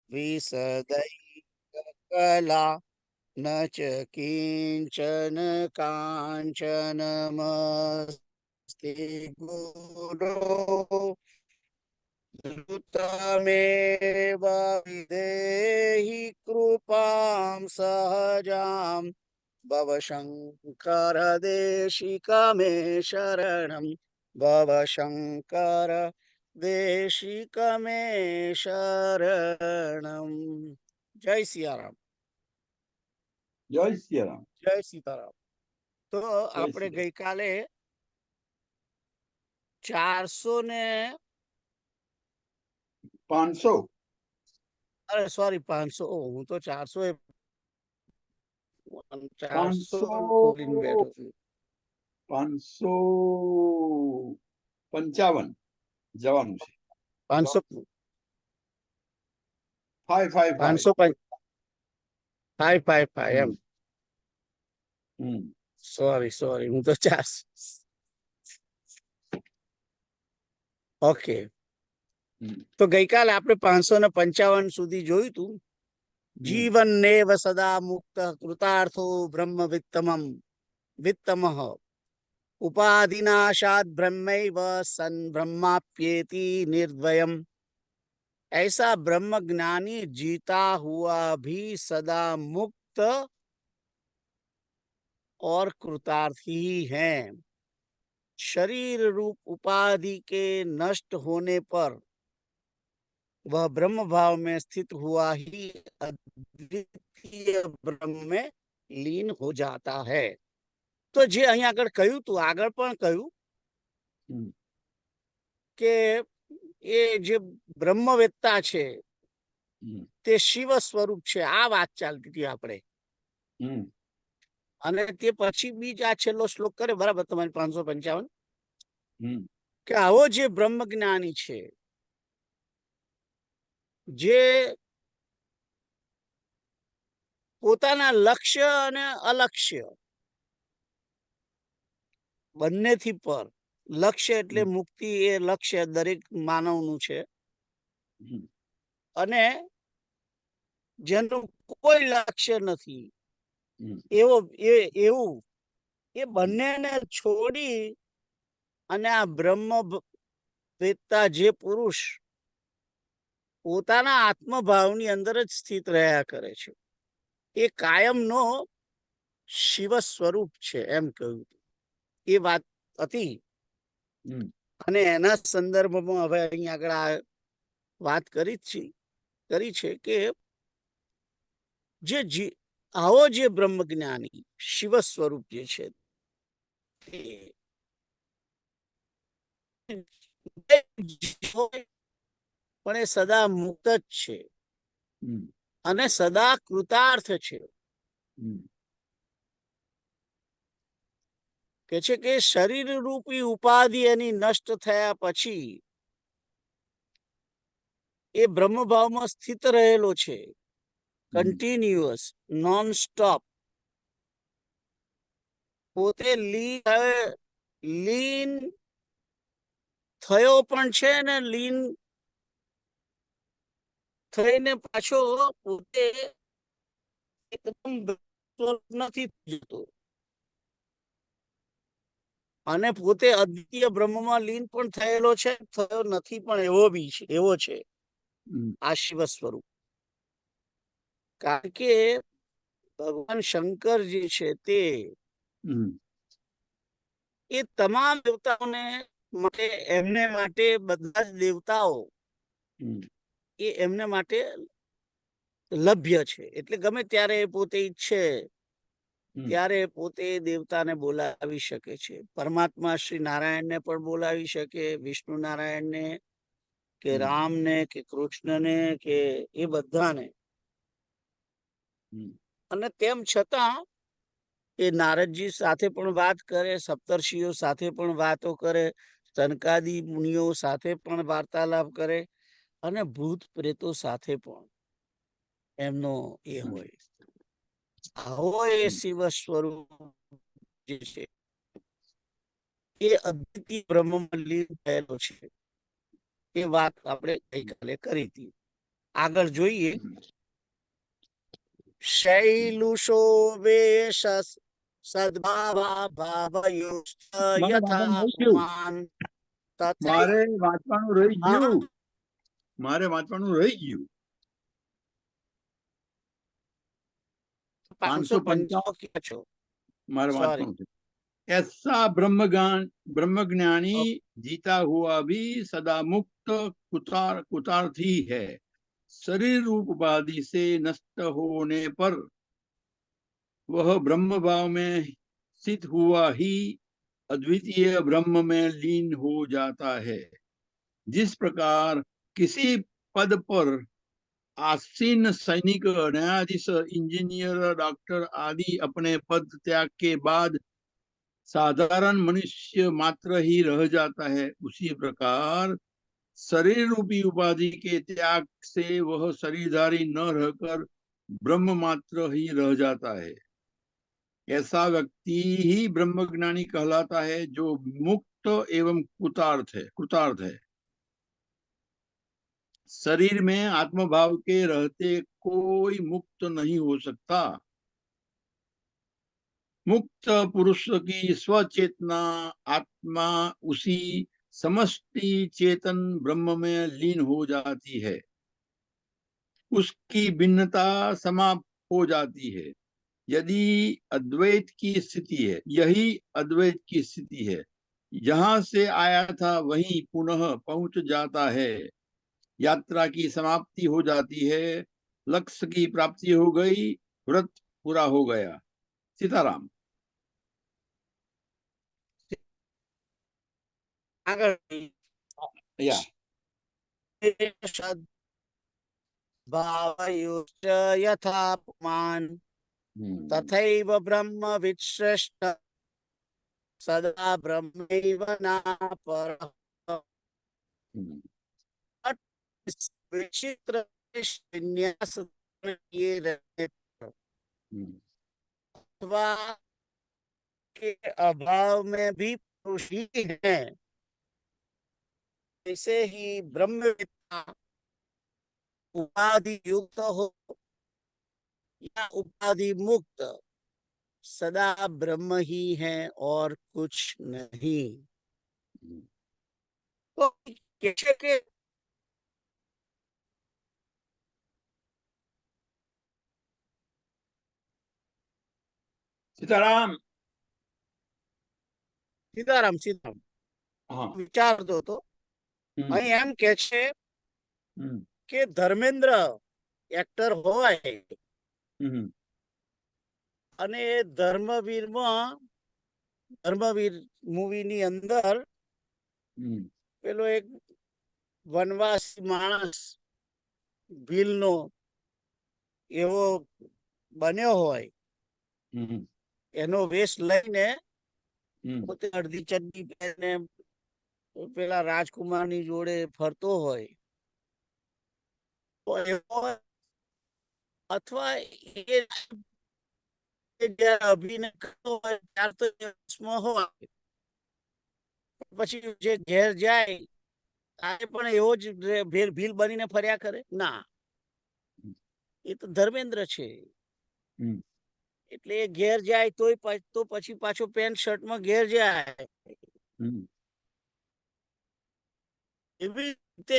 વિસદૈ કલા ન ચ કિંચન કાંચન મસ્તિ ગુરો ધૃતમેવ વિદેહિ કૃપામ સહજામ ભવ શંકર દેશિક મે શરણમ ભવ શંકર દેશિક મે શરણમ. જય સિયારામ. જય સિયારામ. જય સીતારામ. તો જય આપણે સિયારામ. ગઈકાલે 400 500. અરે સોરી 500. હું તો 400 ખોલીને બેઠો છું. 555 જવાનું છે. 500 555 એમ. સોરી હું તો 400. ઓકે. તો ગઈકાલે આપણે 555 સુધી જોયું હતું. જીવન નેવ સદા મુક્ત કૃતાર્થો બ્રહ્મ વિત્તમ उपाधिनाशाद ब्रह्मैव सन ब्रह्माप्येति निर्द्वयम्. ऐसा ब्रह्म ज्ञानी जीता हुआ भी सदा मुक्त और कृतार्थी ही है. शरीर रूप उपाधि के नष्ट होने पर वह ब्रह्म भाव में स्थित हुआ ही अद्वितीय ब्रह्म में लीन हो जाता है. તો જે અહીંયા આગળ કહ્યું તું, આગળ પણ કહ્યું કે એ જે બ્રહ્મવેત્તા છે તે શિવ સ્વરૂપ છે. આ વાત ચાલતી હતી આપણે. અને તે પછી બીજ આ છેલ્લો શ્લોક કરે, બરાબર તમારી 555, કે આવો જે બ્રહ્મ જ્ઞાની છે, જે પોતાના લક્ષ્ય અને અલક્ષ્ય બંનેથી પર, લક્ષ્ય એટલે મુક્તિ, એ લક્ષ્ય દરેક માનવનું છે, અને જેનું કોઈ લક્ષ્ય નથી એવું એ બંનેને છોડી અને આ બ્રહ્મ વેત્તા જે પુરુષ પોતાના આત્મભાવની અંદર જ સ્થિત રહ્યા કરે છે, એ કાયમનો શિવ સ્વરૂપ છે એમ કહ્યું. એ વાત હતી. અને એના સંદર્ભમાં હવે અહીં આગળ આ વાત કરી છે કે આવો જે બ્રહ્મ જ્ઞાની શિવ સ્વરૂપ જે છે પણ એ સદા મુક્ત જ છે અને સદા કૃતાર્થ છે. કે છે કે શરીર રૂપી ઉપાધિ એની નષ્ટ થયા પછી એ બ્રહ્મભાવમાં સ્થિત રહેલો છે, કન્ટિન્યુઅસ, નોન સ્ટોપ. પોતે લીન થયો પણ છે ને લીન થઈને પાછો પોતે એકદમ નથી જતો, અને પોતે અદ્વિતીય બ્રહ્મમાં લીન પણ થયેલો છે, થયો નથી પણ એવો છે આ શિવ સ્વરૂપ. કારણ કે ભગવાન શંકર જે છે તે એ તમામ દેવતાઓને માટે, એમને માટે બધા જ દેવતાઓ એ એમને માટે લભ્ય છે. એટલે ગમે ત્યારે પોતે ઈચ્છે ત્યારે પોતે દેવતાને બોલાવી શકે છે. પરમાત્મા શ્રી નારાયણને પણ બોલાવી શકે, વિષ્ણુ નારાયણને કે રામને કે કૃષ્ણને કે એ બધાને. અને તેમ છતાં એ નારદજી સાથે પણ વાત કરે, સપ્તર્ષિઓ સાથે પણ વાતો કરે, સનકાદી મુનિઓ સાથે પણ વાર્તાલાપ કરે, અને ભૂત પ્રેતો સાથે પણ એમનો એ હોય. આવો એ શિવ સ્વરૂપ જે છે એ અદ્વિતીય બ્રહ્મમાં લીન થયેલો છે. એ વાત આપણે ગઈકાલે કરી હતી. આગળ જોઈએ. શૈલુષો વેશ સદ્ભાવા ભાવયુષ્ટ યથા પુમાન મારે વાંચવાનું રહી હા ગયું. મારે વાંચવાનું રહી ગયું. 555 ક્યાં છો? मारे Sorry. वाचन ऐसा ब्रह्मज्ञानी जीता हुआ भी सदा मुक्त कुतार्थी है। शरीर रूप उपाधि से नष्ट होने पर वह ब्रह्म भाव में स्थित हुआ ही अद्वितीय ब्रह्म में लीन हो जाता है। जिस प्रकार किसी पद पर आसीन सैनिक, न्यायाधीश, इंजीनियर, डॉक्टर आदि अपने पद त्याग के बाद साधारण मनुष्य मात्र ही रह जाता है, उसी प्रकार शरीर रूपी उपाधि के त्याग से वह शरीरधारी न रहकर ब्रह्म मात्र ही रह जाता है। ऐसा व्यक्ति ही ब्रह्मज्ञानी कहलाता है, जो मुक्त एवं कृतार्थ है। शरीर में आत्मभाव के रहते कोई मुक्त नहीं हो सकता। मुक्त पुरुष की स्वचेतना आत्मा उसी समष्टि चेतन ब्रह्म में लीन हो जाती है, उसकी भिन्नता समाप्त हो जाती है। यदि अद्वैत की स्थिति है, यही अद्वैत की स्थिति है। जहां से आया था वहीं पुनः पहुंच जाता है। यात्रा की समाप्ति हो जाती है, लक्ष्य की प्राप्ति हो गई, व्रत पूरा हो गया। सीताराम। આગળ या सद्भावयुष्ट यथा पुमाન તથૈવ બ્રહ્મ વિશ્રેષ્ટ સદા બ્રહ્મૈવ નાપરઃ विचित्र विन्यास ये अथवा के अभाव में भी पुरुष ही है, ऐसे ही ब्रह्मविद्या उपाधि युक्त हो या उपाधि मुक्त सदा ब्रह्म ही है और कुछ नहीं। तो कैसे के सीताराम। સીતારામ સીતારામ વિચાર દો તો અહીં એમ કે છે કે ધર્મેન્દ્ર એક્ટર હોય અને ધર્મવીર મૂવીની અંદર પેલો એક વનવાસી માણસ ભીલનો એવો બન્યો હોય, એનો વેશ લઈને પોતે અડધી ચડ્ડી પહેરીને પેલા રાજકુમારની જોડે ફરતો હોય, અથવા અભિનય કરતો હોય ત્યાર તો હોય, પછી જે ઘેર જાય ત્યારે પણ એવો જ ભીલ બનીને ફર્યા કરે ના, એ તો ધર્મેન્દ્ર છે. એટલે એ ઘેર જાય તો પછી પાછો પેન્ટ શર્ટમાં ઘેર જાય. એવી રીતે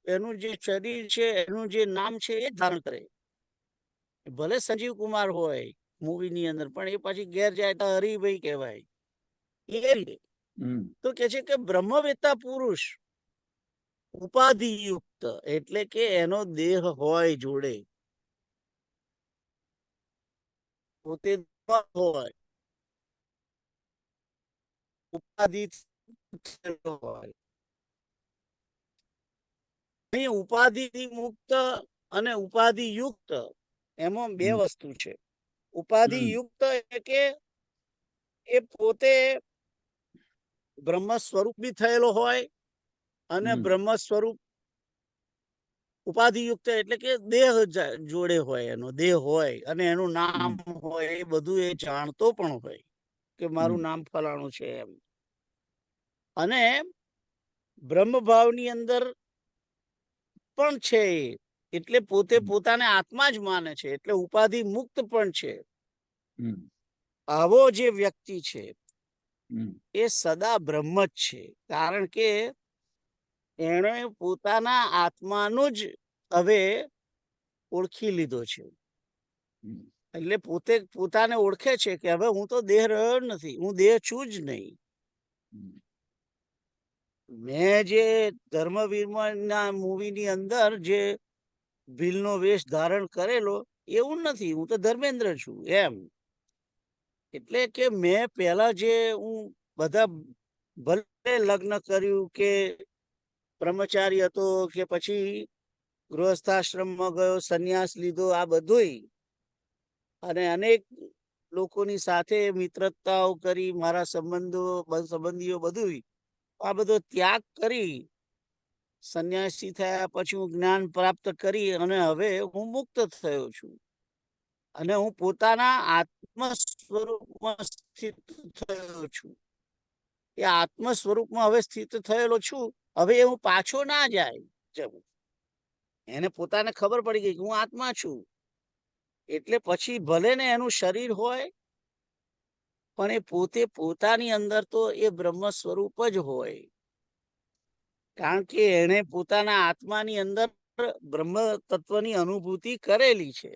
એનું જે શરીર છે, એનું જે નામ છે એ ધારણ કરે. ભલે સંજીવ કુમાર હોય મૂવીની અંદર, પણ એ પછી ઘેર જાય તો હરિભાઈ કહેવાય. એ રીતે તો કે છે કે બ્રહ્મવેત્તા પુરુષ ઉપાધિ યુક્ત, એટલે કે એનો દેહ હોય જોડે, પોતે હોય, ઉપાધિ હોય. ઉપાધિ મુક્ત અને ઉપાધિ યુક્ત એમાં બે વસ્તુ છે. ઉપાધિ યુક્ત એટલે કે એ પોતે બ્રહ્મ સ્વરૂપ બી થયેલો હોય અને બ્રહ્મ સ્વરૂપ ઉપાધિયુક્ત એટલે કે દેહ જોડે હોય, એનો દેહ હોય અને એનું નામ હોય, એ બધું એ જાણતો પણ હોય કે મારું નામ ફલાણું છે એમ. અને બ્રહ્મભાવની અંદર પણ છે, એટલે પોતે પોતાને આત્મા જ માને છે, એટલે ઉપાધિ મુક્ત પણ છે. આવો જે વ્યક્તિ છે એ સદા બ્રહ્મ જ છે, કારણ કે એણે પોતાના આત્માનું જ હવે ઓળખી લીધો છે. એટલે પોતે પોતાને ઓળખે છે કે હવે હું તો દેહ રહ્યો નથી, હું દેહ છું જ નહીં. મેં જે ધર્મવીરના મૂવીની અંદર જે ભીલનો વેશ ધારણ કરેલો એવું નથી, હું તો ધર્મેન્દ્ર છું એમ. એટલે કે મેં પહેલા જે હું બધા ભલે લગ્ન કર્યું કે બ્રહ્મચારી હતો કે પછી ગૃહસ્થાશ્રમમાં ગયો, સંન્યાસ લીધો, આ બધુંય, અને અનેક લોકોની સાથે મિત્રતાઓ કરી, મારા સંબંધીઓ બધુંય, આ બધો ત્યાગ કરી સંન્યાસી થયા પછી હું જ્ઞાન પ્રાપ્ત કરી અને હવે હું મુક્ત થયો છું અને હું પોતાના આત્મ સ્વરૂપમાં સ્થિત થયો છું. એ આત્મ સ્વરૂપમાં હવે સ્થિત થયેલો છું. હવે હું પાછો ના જાય. એને પોતાને ખબર પડી ગઈ કે હું આત્મા છું. એટલે પછી ભલે ને એનું શરીર હોય, પણ એ પોતે પોતાની અંદર તો એ બ્રહ્મ સ્વરૂપ જ હોય, કારણ કે એને પોતાના આત્માની અંદર બ્રહ્મ તત્વની અનુભૂતિ કરેલી છે.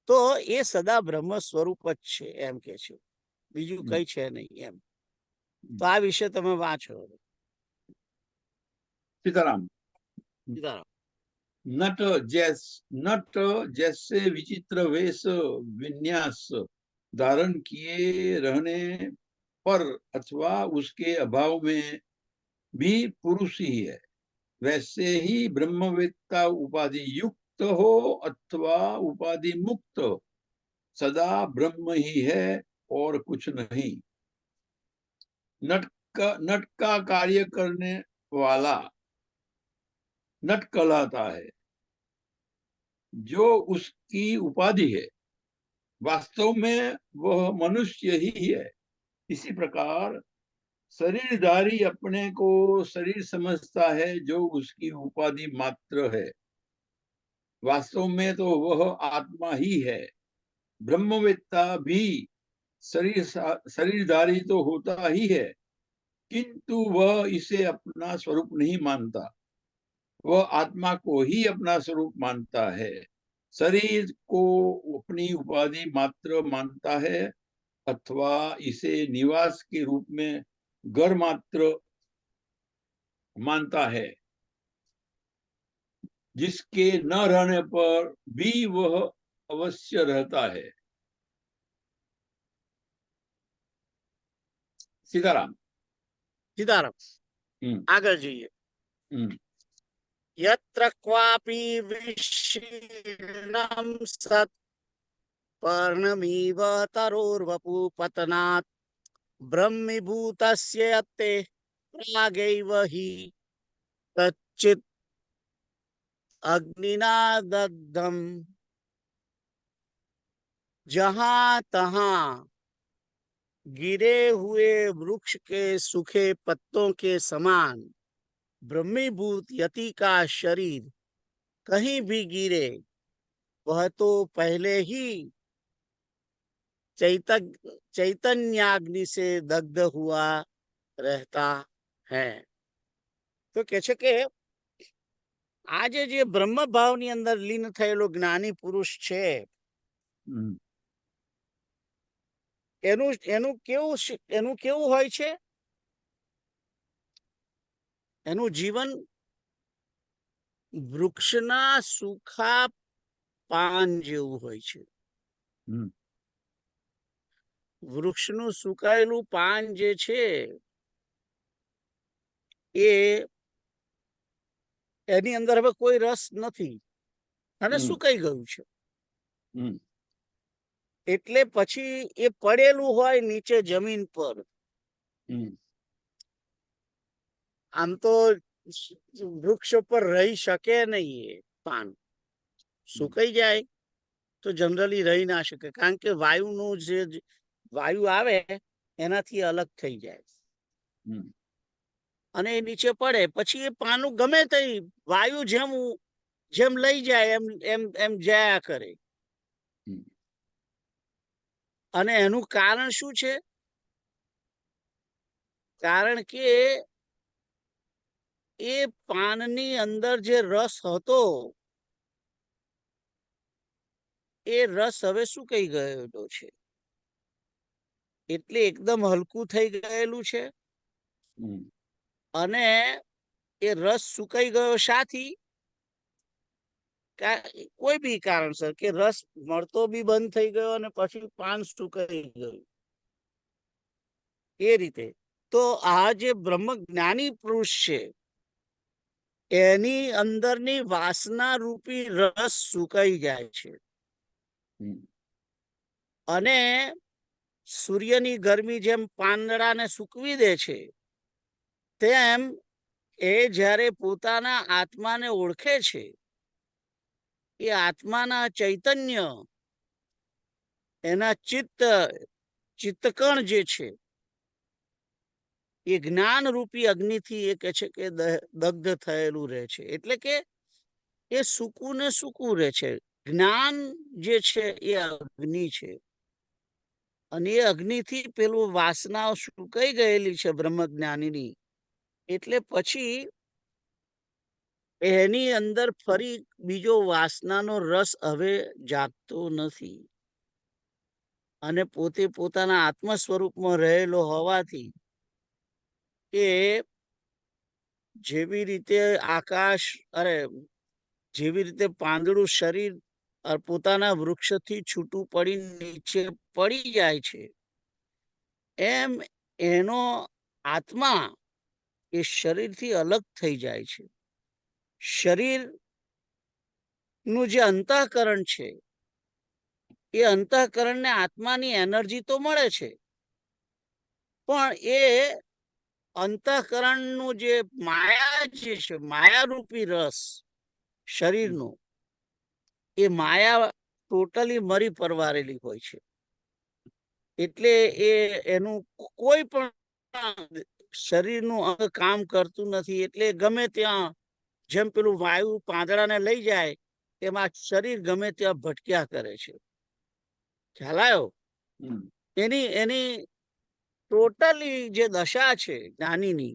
તો એ સદા બ્રહ્મ સ્વરૂપ જ છે એમ કે છે, બીજું કઈ છે નહીં એમ. તો આ વિશે તમે વાંચો. सीताराम। સીતારામ। नट जैसे विचित्र वेश विन्यास धारण किए रहने पर अथवा उसके अभाव में भी पुरुष ही है, वैसे ही ब्रह्मवेत्ता उपाधि युक्त हो अथवा उपाधि मुक्त सदा ब्रह्म ही है और कुछ नहीं। नट का कार्य करने वाला नट कहलाता है, जो उसकी उपाधि है, वास्तव में वह मनुष्य ही है। इसी प्रकार शरीरधारी अपने को शरीर समझता है, जो उसकी उपाधि मात्र है, वास्तव में तो वह आत्मा ही है। ब्रह्मवेत्ता भी शरीरधारी तो होता ही है, किंतु वह इसे अपना स्वरूप नहीं मानता, वह आत्मा को ही अपना स्वरूप मानता है। शरीर को अपनी उपाधि मात्र मानता है अथवा इसे निवास के रूप में घर मात्र मानता है, जिसके न रहने पर भी वह अवश्य रहता है। सीताराम। સીતારામ। આગળ જઈએ। यत्र क्वापि विशीर्णं सत् पर्णमिव तरोर्वपु पतनात् ब्रह्मीभूतस्य यत्ते प्रागैव हि तच्चित् अग्निना दग्धं। जहां तहां गिरे हुए वृक्ष के सूखे पत्तों के समान ब्रह्मीभूत यति का शरीर कहीं भी गिरे, वह तो पहले ही चैतन्याग्नि से दग्ध हुआ रहता है। तो કહે છે કે આજે જે બ્રહ્મ ભાવની અંદર લીન થયેલો જ્ઞાની પુરુષ છે, એનું કેવું હોય છે? એનું જીવન વૃક્ષના સુખા પાન જેવું હોય છે। વૃક્ષનું સુકાયેલું પાન જે છે એ એની અંદર હવે કોઈ રસ નથી અને સુકાઈ ગયું છે, એટલે પછી એ પડેલું હોય નીચે જમીન પર। આમ તો વૃક્ષ પર રહી શકે નહીં. એ પાન સુકાઈ જાય તો જનરલી રહી ના શકે, કારણ કે વાયુનું જે વાયુ આવે એનાથી અલગ થઈ જાય અને એ નીચે પડે. પછી એ પાનું ગમે તે વાયુ જેમ લઈ જાય એમ એમ એમ જાયા કરે. અને એનું કારણ શું છે? કારણ કે એ પાનની અંદર જે રસ હતો એ રસ હવે સુકાઈ ગયેલો છે, એટલે એકદમ હલકું થઈ ગયેલું છે. અને એ રસ સુકાઈ ગયો શાથી? કોઈ બી કારણસર, કે રસ મળતો બી બંધ થઈ ગયો અને પછી પાન સુકાઈ ગયું, એ રીતે. તો આ જે બ્રહ્મ જ્ઞાની પુરુષ છે એની અંદરની વાસના રૂપી રસ સુકાઈ જાય છે. અને સૂર્યની ગરમી જેમ પાંદડાને સૂકવી દે છે, તેમ એ જ્યારે પોતાના આત્માને ઓળખે છે, એ આત્માના ચૈતન્ય, એના ચિત્તકણ જે છે એ જ્ઞાન રૂપી અગ્નિથી એ કહે છે કે દગ્ધ થયેલું રહે છે. એટલે કે એ સૂકું ને સૂકું રહે છે. જ્ઞાન જે છે એ અગ્નિ છે, અને એ અગ્નિથી પેલું વાસનાઓ સુકાઈ ગયેલી છે બ્રહ્મ જ્ઞાનીની. એટલે પછી એની અંદર ફરી બીજો વાસનાનો રસ હવે જાગતો નથી, અને પોતે પોતાના આત્મ સ્વરૂપમાં રહેલો હોવાથી એ જેવી રીતે આકાશ જેવી રીતે પાંદડું શરીર પોતાના વૃક્ષથી છૂટું પડી નીચે પડી જાય છે, એમ એનો આત્મા એ શરીરથી અલગ થઈ જાય છે. શરીરનું જે અંતઃકરણ છે એ અંતઃકરણને આત્માની એનર્જી તો મળે છે, પણ એ અંતઃકરણનું જે માયા જે છે, માયારૂપી રસ શરીરનો, એ માયા ટોટલી મરી પરવારેલી હોય છે. એટલે એનું કોઈ પણ શરીરનું અંગ કામ કરતું નથી. એટલે ગમે ત્યાં, જેમ પેલું વાયુ પાંદડાને લઈ જાય એમાં શરીર ગમે ત્યાં ભટક્યા કરે છે. ખ્યાલ આવ્યો? એની ટોટલી જે દશા છે જ્ઞાનીની,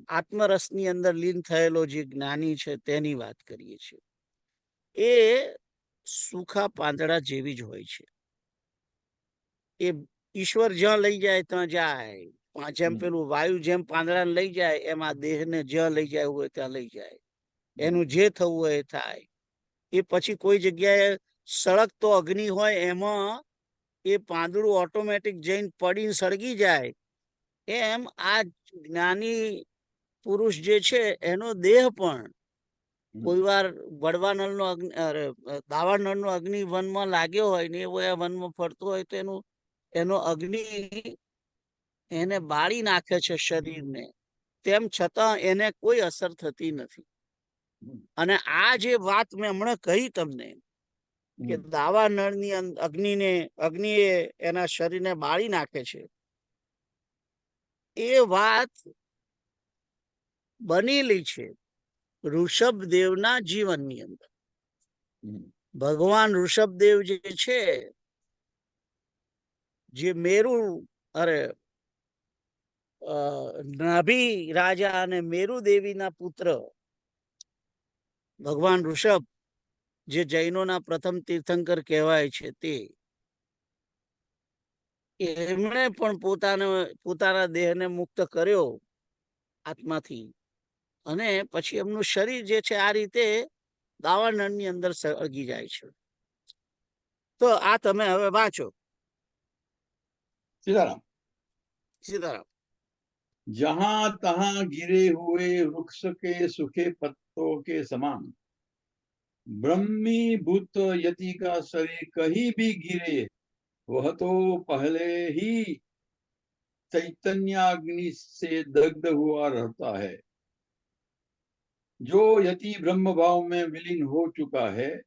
આત્મરસની અંદર લીન થયેલો જે જ્ઞાની છે તેની વાત કરીએ છીએ, એ સુખા પાંદડા જેવી જ હોય છે. એ ઈશ્વર જ્યાં લઈ જાય ત્યાં જાય. જેમ પેલું વાયુ જેમ પાંદડાને લઈ જાય એમ આ દેહને જ્યાં લઈ જાય હોય ત્યાં લઈ જાય. એનું જે થવું હોય એ થાય. એ પછી કોઈ જગ્યાએ સળગતો અગ્નિ હોય એમાં એ પાંદડું ઓટોમેટિક જઈને પડીને સળગી જાય. એમ આ જ્ઞાની પુરુષ જે છે એનો દેહ પણ કોઈ વાર બળવાનળનો દાવાનળનો અગ્નિ વનમાં લાગ્યો હોય ને એવો એ વનમાં ફરતો હોય તો એનો અગ્નિ એને બાળી નાખે છે શરીરને, તેમ છતાં એને કોઈ અસર થતી નથી. અને આ જે વાત મેં હમણાં કહી તમને કે દાવાનળની અગ્નિ એના શરીરને બાળી નાખે છે, એ વાત બનેલી છે ઋષભદેવના જીવનની અંદર. ભગવાન ઋષભદેવ જે છે, જે નાભી રાજા અને મેરુ દેવીના પુત્ર ભગવાન ઋષભ, જે જૈનોના પ્રથમ તીર્થંકર કહેવાય છે, તે એમણે પણ પોતાના દેહને મુક્ત કર્યો આત્માથી, અને પછી એમનું શરીર જે છે આ રીતે દાવાનળની અંદર સળગી જાય છે. તો આ તમે હવે વાંચો. સીતારામ. સીતારામ. जहां तहां गिरे हुए वृक्ष के सूखे पत्तों के समान ब्रह्मीभूत यति का शरीर कहीं भी गिरे वह तो पहले ही चैतन्याग्नि से दग्ध हुआ रहता है. जो यति ब्रह्म भाव में विलीन हो चुका है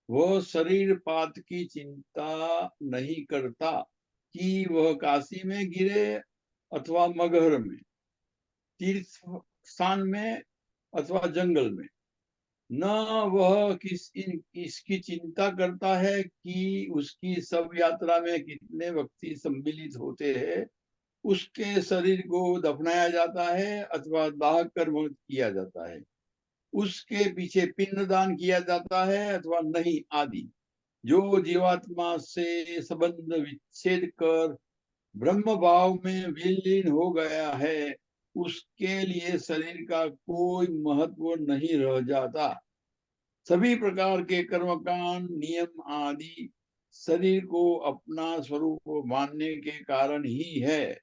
वह शरीर पात की चिंता नहीं करता कि वह काशी में गिरे अथवा मगहर में, तीर्थ स्थान में अथवा जंगल में। न वह इसकी चिंता करता है कि उसकी सब यात्रा में कितने व्यक्ति सम्मिलित होते हैं, उसके शरीर को दफनाया जाता है अथवा दाह कर्म किया जाता है, उसके पीछे पिंडदान किया जाता है अथवा नहीं आदि। जो जीवात्मा से संबंध विच्छेद कर ब्रह्म भाव में विलीन हो गया है उसके लिए शरीर का कोई महत्व नहीं रह जाता। सभी प्रकार के कर्मकांड नियम आदि शरीर को अपना स्वरूप मानने के कारण ही है।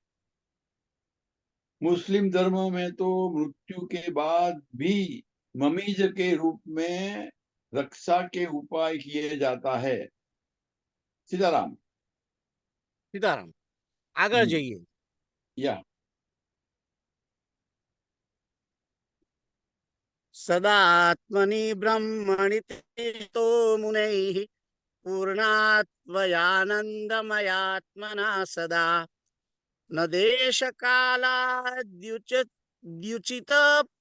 मुस्लिम धर्म में तो मृत्यु के बाद भी ममीज के रूप में रक्षा के उपाय किए जाता है। सीताराम। सीताराम આગળ જઈએ। या સદાત્મનિ બ્રહ્મણિ તો મુનૈઃ પૂર્ણાત્મયાનંદમયાત્મના સદા ન દેશ કાલાદ્યુચિત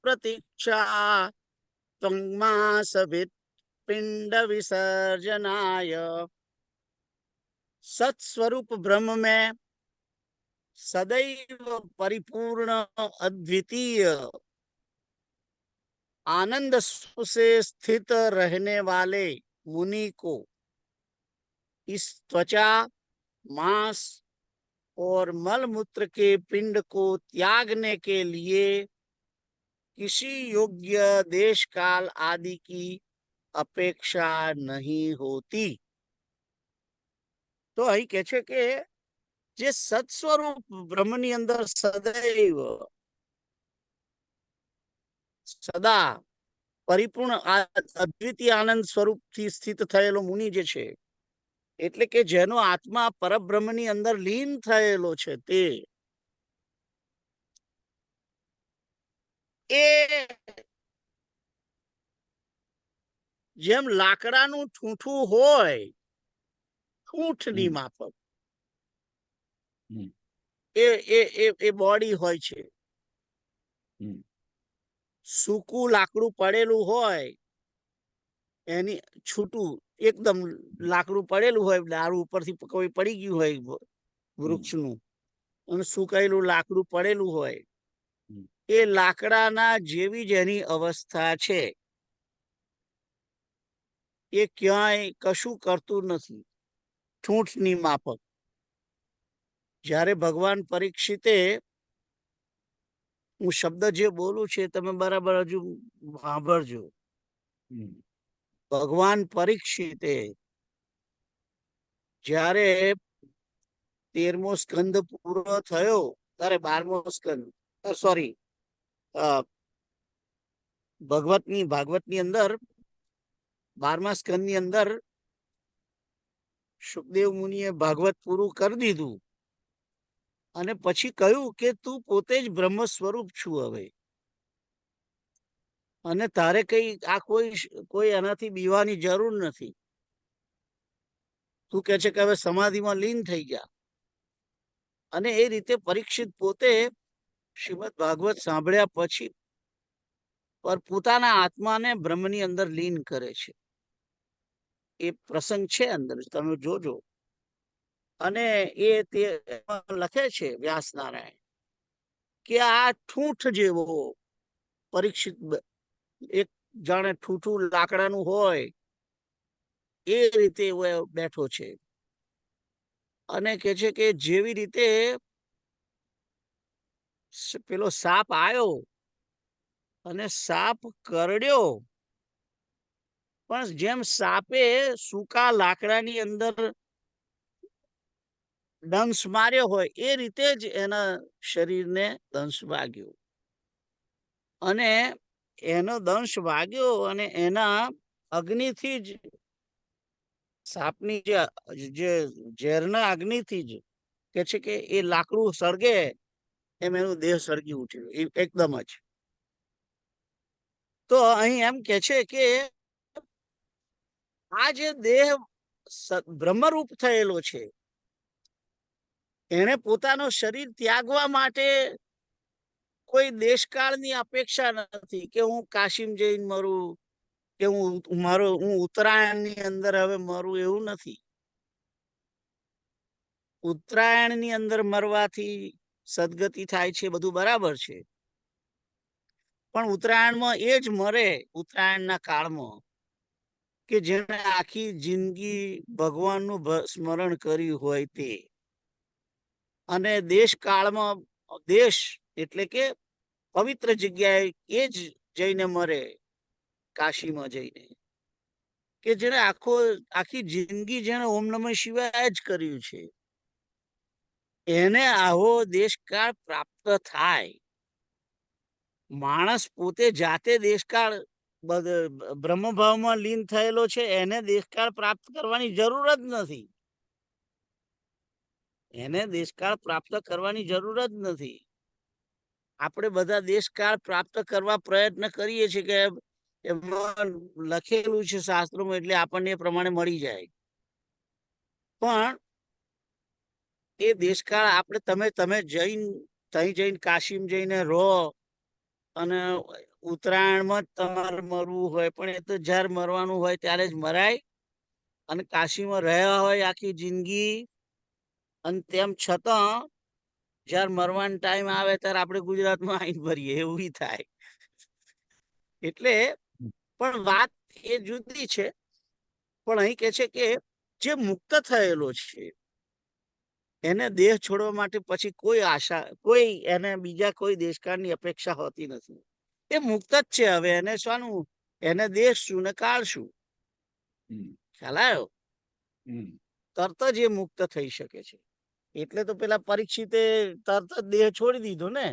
પ્રતીક્ષા ત્વન્માસવિત पिंड विसर्जनाय। सत्स्वरूप ब्रह्म में सदैव परिपूर्ण अद्वितीय आनंद से स्थित रहने वाले मुनि को इस त्वचा, मांस और मल मूत्र के पिंड को त्यागने के लिए किसी योग्य देश काल आदि की अपेक्षा नहीं होती। तो અહીં કહે છે કે જે સત્સ્વરૂપ બ્રહ્મની અંદર સદૈવ સદા પરિપૂર્ણ અદ્વિતીય આનંદ સ્વરૂપથી સ્થિત થયેલો મુનિ જે છે, એટલે કે જેનો આત્મા પરબ્રહ્મની અંદર લીન થયેલો છે, તે એ જેમ લાકડાનું ઠૂઠું હોય, ઠૂઠની માફક એ બોડી હોય છે, સૂકું લાકડું પડેલું હોય એની છૂટું એકદમ લાકડું પડેલું હોય, દારૂ ઉપરથી કોઈ પડી ગયું હોય વૃક્ષનું અને સુકાયેલું લાકડું પડેલું હોય, એ લાકડાના જેવી જ એની અવસ્થા છે। એ ક્યાંય કશું કરતું નથી, ઠૂંઠની માફક। જ્યારે ભગવાન પરીક્ષિતે, હું શબ્દ જે બોલું છે તમે બરાબર હજુ સાંભળજો। ભગવાન પરીક્ષિતે જ્યારે 13મો સ્કંદ પૂરો થયો ત્યારે 12મો સ્કંદ સોરી ભાગવતની અંદર 12મા સ્કંદની અંદર સુખદેવ મુનિએ ભાગવત પૂરું કરી દીધું અને પછી કહ્યું કે તું પોતે જ બ્રહ્મ સ્વરૂપ છું હવે, અને તારે કઈ આ કોઈ એનાથી બીવાની જરૂર નથી। તું કહે છે કે હવે સમાધિમાં લીન થઈ ગયા, અને એ રીતે પરીક્ષિત પોતે શ્રીમદ ભાગવત સાંભળ્યા પછી પર પોતાના આત્માને બ્રહ્મની અંદર લીન કરે છે। એ પ્રસંગ છે અંદર, તમે જોજો। અને એ તે લખે છે વ્યાસ નારાયણ કે આ ઠૂંઠ જેવો પરીક્ષિત એક જાણે ઠૂઠું લાકડાનું હોય એ રીતે બેઠો છે, અને કે છે કે જેવી રીતે પેલો સાપ આવ્યો અને સાપ કરડ્યો, પણ જેમ સાપે સૂકા લાકડાની અંદર દંશ માર્યો હોય એ રીતે જ એના શરીરને દંશ વાગ્યો, અને એનો દંશ વાગ્યો અને એના અગ્નિથી જ સાપની જે ઝેરના અગ્નિથી જ કે છે કે એ લાકડું સળગે એમ એનું દેહ સળગી ઉઠ્યું એકદમ જ। તો અહીં એમ કે છે કે આ જે દેહ બ્રહ્મરૂપ થયેલો છે, એને પોતાનો શરીર ત્યાગવા માટે કોઈ દેશકાળની અપેક્ષા નથી કે હું કાશીમાં જઈને મરું, કે હું ઉત્તરાયણની અંદર હવે મરું, એવું નથી. ઉત્તરાયણની અંદર મરવાથી સદગતિ થાય છે, બધું બરાબર છે, પણ ઉત્તરાયણમાં એ જ મરે, ઉત્તરાયણના કાળમાં, કે જેને આખી જિંદગી ભગવાનનું સ્મરણ કર્યું હોય તે, અને દેશ કાળમાં દેશ એટલે કે પવિત્ર જગ્યાએ એ જ જઈને મરે, કાશીમાં જઈને, કે જેને આખી જિંદગી જેને ઓમ નમઃ શિવાય જ કર્યું છે, એને આવો દેશકાળ પ્રાપ્ત થાય. માણસ પોતે જાતે દેશકાળ બ્રહ્મભાવમાં લીન થયેલો છે, એને દેશકાળ પ્રાપ્ત કરવાની જરૂર જ નથી. એને દેશકાળ પ્રાપ્ત કરવાની જરૂર જ નથી. આપણે બધા દેશકાળ પ્રાપ્ત કરવા પ્રયત્ન કરીએ છીએ કે એમાં લખેલું છે શાસ્ત્રોમાં, એટલે આપણને એ પ્રમાણે મળી જાય. પણ એ દેશકાળ આપણે તમે જઈને કાશીમાં જઈને રહો અને ઉત્તરાયણમાં જ તમારે મરવું હોય, પણ એ તો જ્યારે મરવાનું હોય ત્યારે જ મરાય. અને કાશીમાં રહ્યા હોય આખી જિંદગી, અને તેમ છતાં જયારે મરવાનો ટાઈમ આવે ત્યારે આપણે ગુજરાતમાં આવીને ભરીએ, એવું થાય. એટલે પણ વાત એ જુદી છે. પણ અહીં કે છે કે જે મુક્ત થયેલો છે, એને દેહ છોડવા માટે પછી કોઈ આશા, કોઈ એને બીજા કોઈ દેશકાળની અપેક્ષા હોતી નથી. એ મુક્ત જ છે. હવે એને શાનું, એને દેશ શું ને કાળ શું, ખ્યાલ આવ્યો? તરત જ એ મુક્ત થઈ શકે છે. એટલે તો પેલા પરીક્ષિતે તરત જ દેહ છોડી દીધો ને.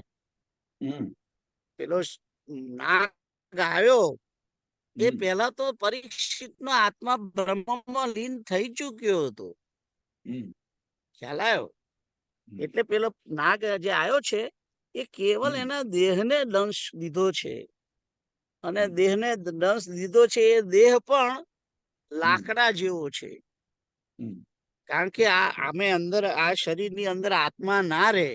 પેલો નાગ આવ્યો એ પહેલા તો પરીક્ષિતનો આત્મા બ્રહ્મમાં લીન થઈ ચૂક્યો હતો, ખ્યાલ આવ્યો? એટલે પેલો નાગ જે આવ્યો છે એ કેવલ એના દેહને દંશ દીધો છે, અને દેહને દંશ દીધો છે. એ દેહ પણ લાકડા જેવો છે, કારણ કે આમે અંદર આ શરીરની અંદર આત્મા ના રહે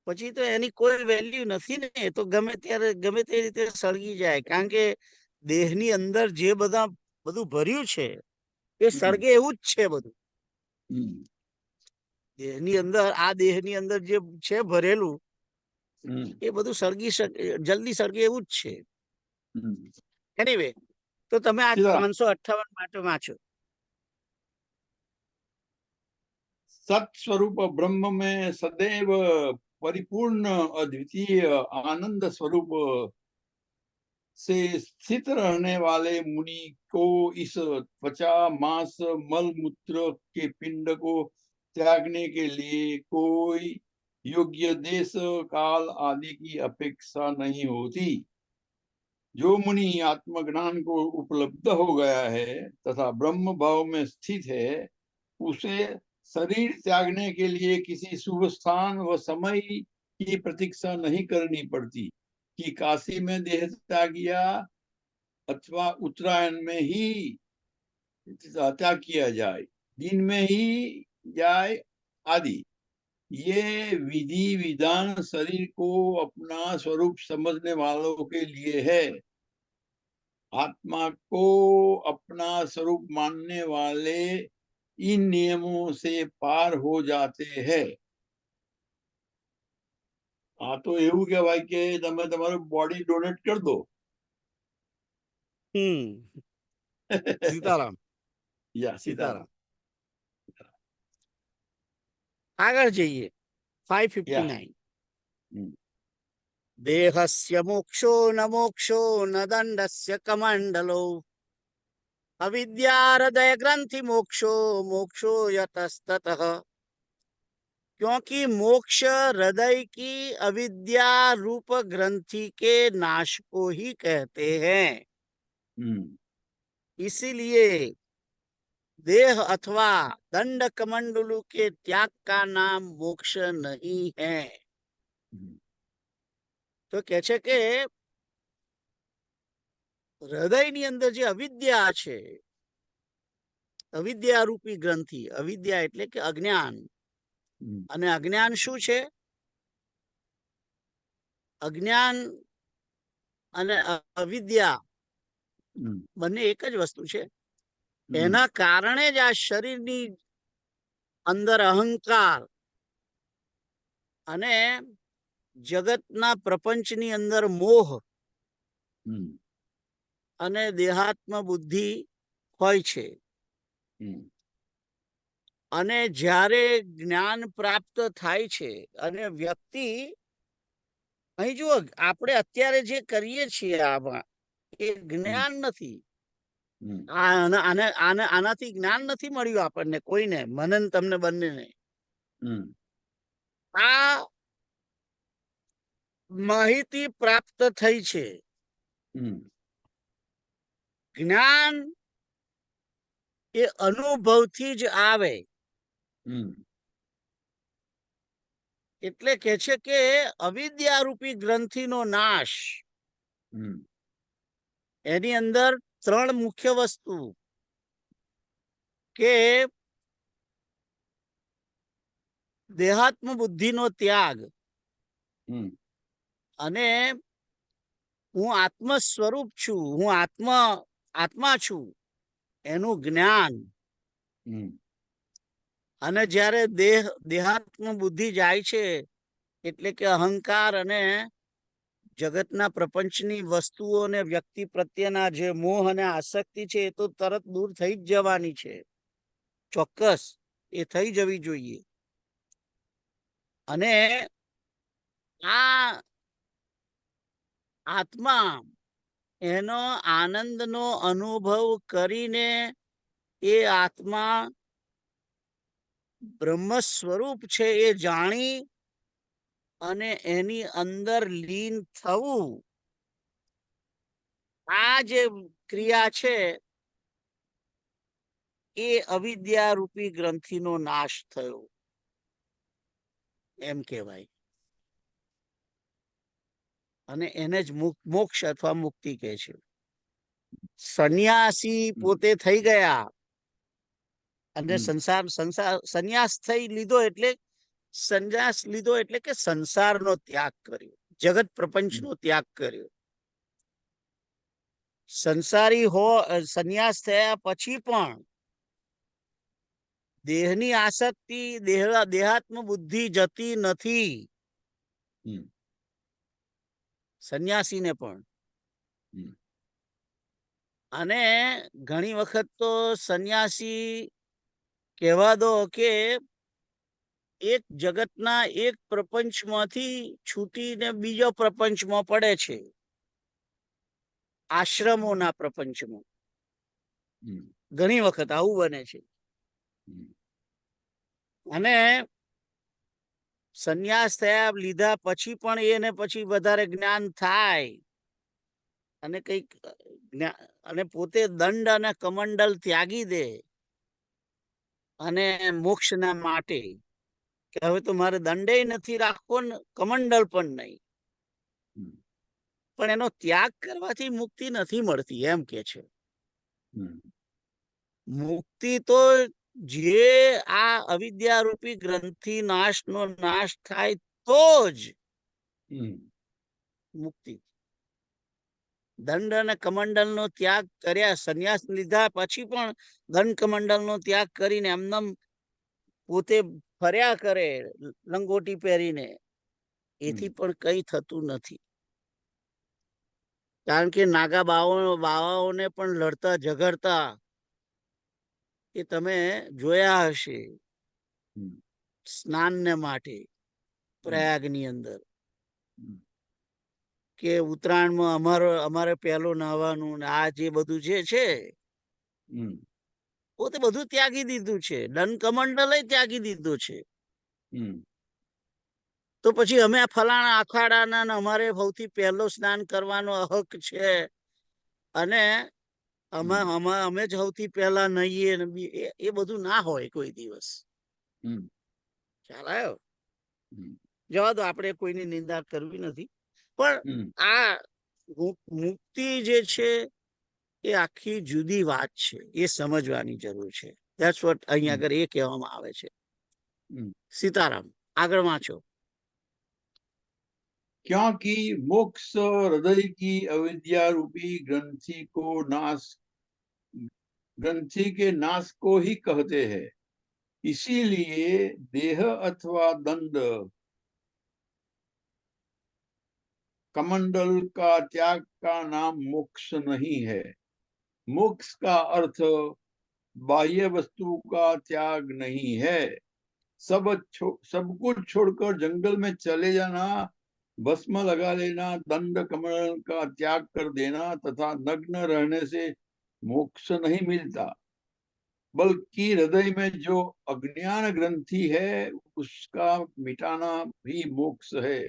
પછી તો એની કોઈ વેલ્યુ નથી ને. તો ગમે ત્યારે ગમે તે રીતે સળગી જાય, કારણ કે દેહની અંદર જે બધું ભર્યું છે એ સળગે એવું જ છે બધું. દેહની અંદર, આ દેહની અંદર જે છે ભરેલું, એ બધું જલ્દી સળગે એવું જ છે. એનીવે, તો તમે આ 558 માટે વાંચો. सत स्वरूप ब्रह्म में सदैव परिपूर्ण अद्वितीय आनंद स्वरूप से स्थित रहने वाले मुनि को इस त्वचा मांस मल मूत्र के पिंड को त्यागने के लिए कोई योग्य देश काल आदि की अपेक्षा नहीं होती. जो मुनि आत्मज्ञान को उपलब्ध हो गया है तथा ब्रह्म भाव में स्थित है, उसे शरीर त्यागने के लिए किसी शुभ स्थान व समय की प्रतीक्षा नहीं करनी पड़ती कि काशी में देह त्याग किया अथवा उत्तरायण में ही त्याग किया जाए, दिन में ही जाए आदि. ये विधि विधान शरीर को अपना स्वरूप समझने वालों के लिए है. आत्मा को अपना स्वरूप मानने वाले इन नियमों से पार हो जाते हैं. हाँ, तो એવું કહેવાય કે તમે તમારું બોડી ડોનેટ કરી દો. સીતારામ. સીતારામ. આગળ જઈએ. 559. દેહસ્ય મોક્ષો ન દંડસ્ય કમંડલો अविद्या हृदय ग्रंथि मोक्षो मोक्षो यतस्ततः. क्योंकि मोक्ष हृदय की अविद्या रूप ग्रंथि के नाश को ही कहते हैं. इसीलिए देह अथवा दंड कमंडलू के त्याग का नाम मोक्ष नहीं है. तो कहे छे के હૃદયની અંદર જે અવિદ્યા છે, અવિદ્યા રૂપી ગ્રંથિ, અવિદ્યા એટલે કે અજ્ઞાન, અને અજ્ઞાન શું છે? અજ્ઞાન અને અવિદ્યા બંને એક જ વસ્તુ છે. એના કારણે જ આ શરીરની અંદર અહંકાર અને જગતના પ્રપંચની અંદર મોહ અને દેહાત્મ બુદ્ધિ હોય છે. અને જ્યારે જ્ઞાન પ્રાપ્ત થાય છે અને વ્યક્તિ, અહીં જુઓ, આપણે અત્યારે જે કરીએ છીએ આમાં એ જ્ઞાન નથી. આનાથી જ્ઞાન નથી મળ્યું આપણને કોઈને, મને ને તમને બંનેને. આ માહિતી પ્રાપ્ત થઈ છે. જ્ઞાન એ અનુભવથી જ આવે. એટલે કે છે કે અવિદ્યા રૂપી ગ્રંથિનો નાશ, એની અંદર ત્રણ મુખ્ય વસ્તુ, કે દેહાત્મ બુદ્ધિનો ત્યાગ, અને હું આત્મ સ્વરૂપ છું, હું આત્મા છું, એનું જ્ઞાન. અને જ્યારે દેહાત્મ બુદ્ધિ જાય છે, એટલે કે અહંકાર અને જગતના પ્રપંચની વસ્તુઓ અને વ્યક્તિ પ્રત્યેના જે મોહ અને આસક્તિ છે, એ તો તરત દૂર થઈ જ જવાની છે. ચોક્કસ એ થઈ જવી જોઈએ. અને આ આત્મા એનો આનંદનો અનુભવ કરીને એ આત્મા બ્રહ્મ સ્વરૂપ છે એ જાણી અને એની અંદર લીન થવું, આ જે ક્રિયા છે એ અવિદ્યા રૂપી ગ્રંથિનો નાશ થયો એમ કહેવાય. અને એને જ મોક્ષ અથવા મુક્તિ કહે છે. સંન્યાસી પોતે થઈ ગયા અને સંન્યાસ લીધો એટલે કે સંસારનો ત્યાગ કર્યો, જગત પ્રપંચનો ત્યાગ કર્યો. સંસારી સંન્યાસ થયા પછી પણ દેહની આસક્તિ, દેહાત્મ બુદ્ધિ જતી નથી સંન્યાસીને પણ. અને ઘણી વખત તો સંન્યાસી કહેવા દો કે એક જગતના એક પ્રપંચમાંથી છૂટીને બીજો પ્રપંચમાં પડે છે, આશ્રમોના પ્રપંચમાં. ઘણી વખત આવું બને છે. અને સંન્યાસ થયા લીધા પછી પણ એને પછી વધારે જ્ઞાન થાય અને કઈક અને પોતે દંડ અને કમંડલ ત્યાગી દે અને મોક્ષના માટે કે હવે તો મારે દંડે નથી રાખવો ને કમંડલ પણ નહીં. પણ એનો ત્યાગ કરવાથી મુક્તિ નથી મળતી એમ કે છે. મુક્તિ તો જે આ અવિદ્યા રૂપી ગ્રંથિ નાશનો નાશ થાય તો જ મુક્તિ. દંડ અને કમંડલનો ત્યાગ કર્યા, સંન્યાસ લીધા પછી પણ દંડ કમંડલનો ત્યાગ કરીને એમનેમ પોતે ફર્યા કરે લંગોટી પહેરીને, એથી પણ કઈ થતું નથી. કારણ કે નાગા બાવાઓને પણ લડતા ઝઘડતા એ તમે જોયા હશે સ્નાનને માટે પ્રયાગની અંદર, કે ઉત્તરાયણમાં અમારે પહેલું નાહવાનું, આ જે બધું જે છે પોતે બધું ત્યાગી દીધું છે, દંડ કમંડલ ત્યાગી દીધું છે. તો પછી અમે આ ફલાણા અખાડાના અમારે સૌથી પહેલો સ્નાન કરવાનો હક છે અને અમે જ સૌથી પહેલા નહીએ, એ બધું ના હોય કોઈ દિવસ. ખ્યાલ આવ્યો? જવા દો, આપણે કોઈની નિંદા કરવી નથી. પણ આ મુક્તિ જે છે એ આખી જુદી વાત છે, એ સમજવાની જરૂર છે. ધેટ્સ વોટ અહીંયા આગળ એ કહેવામાં આવે છે. સીતારામ, આગળ वाचो। क्योंकि मोक्ष हृदय की अविद्या रूपी ग्रंथि के नाश को ही कहते हैं। इसीलिए देह अथवा दंड कमंडल का त्याग का नाम मोक्ष नहीं है। मोक्ष का अर्थ बाह्य वस्तु का त्याग नहीं है। सब कुछ छोड़कर जंगल में चले जाना, भस्म लगा लेना, दंड कमंडल का त्याग कर देना तथा नग्न रहने से मोक्ष नहीं मिलता, बल्कि हृदय में जो अज्ञान ग्रंथि है उसका मिटाना भी मोक्ष है,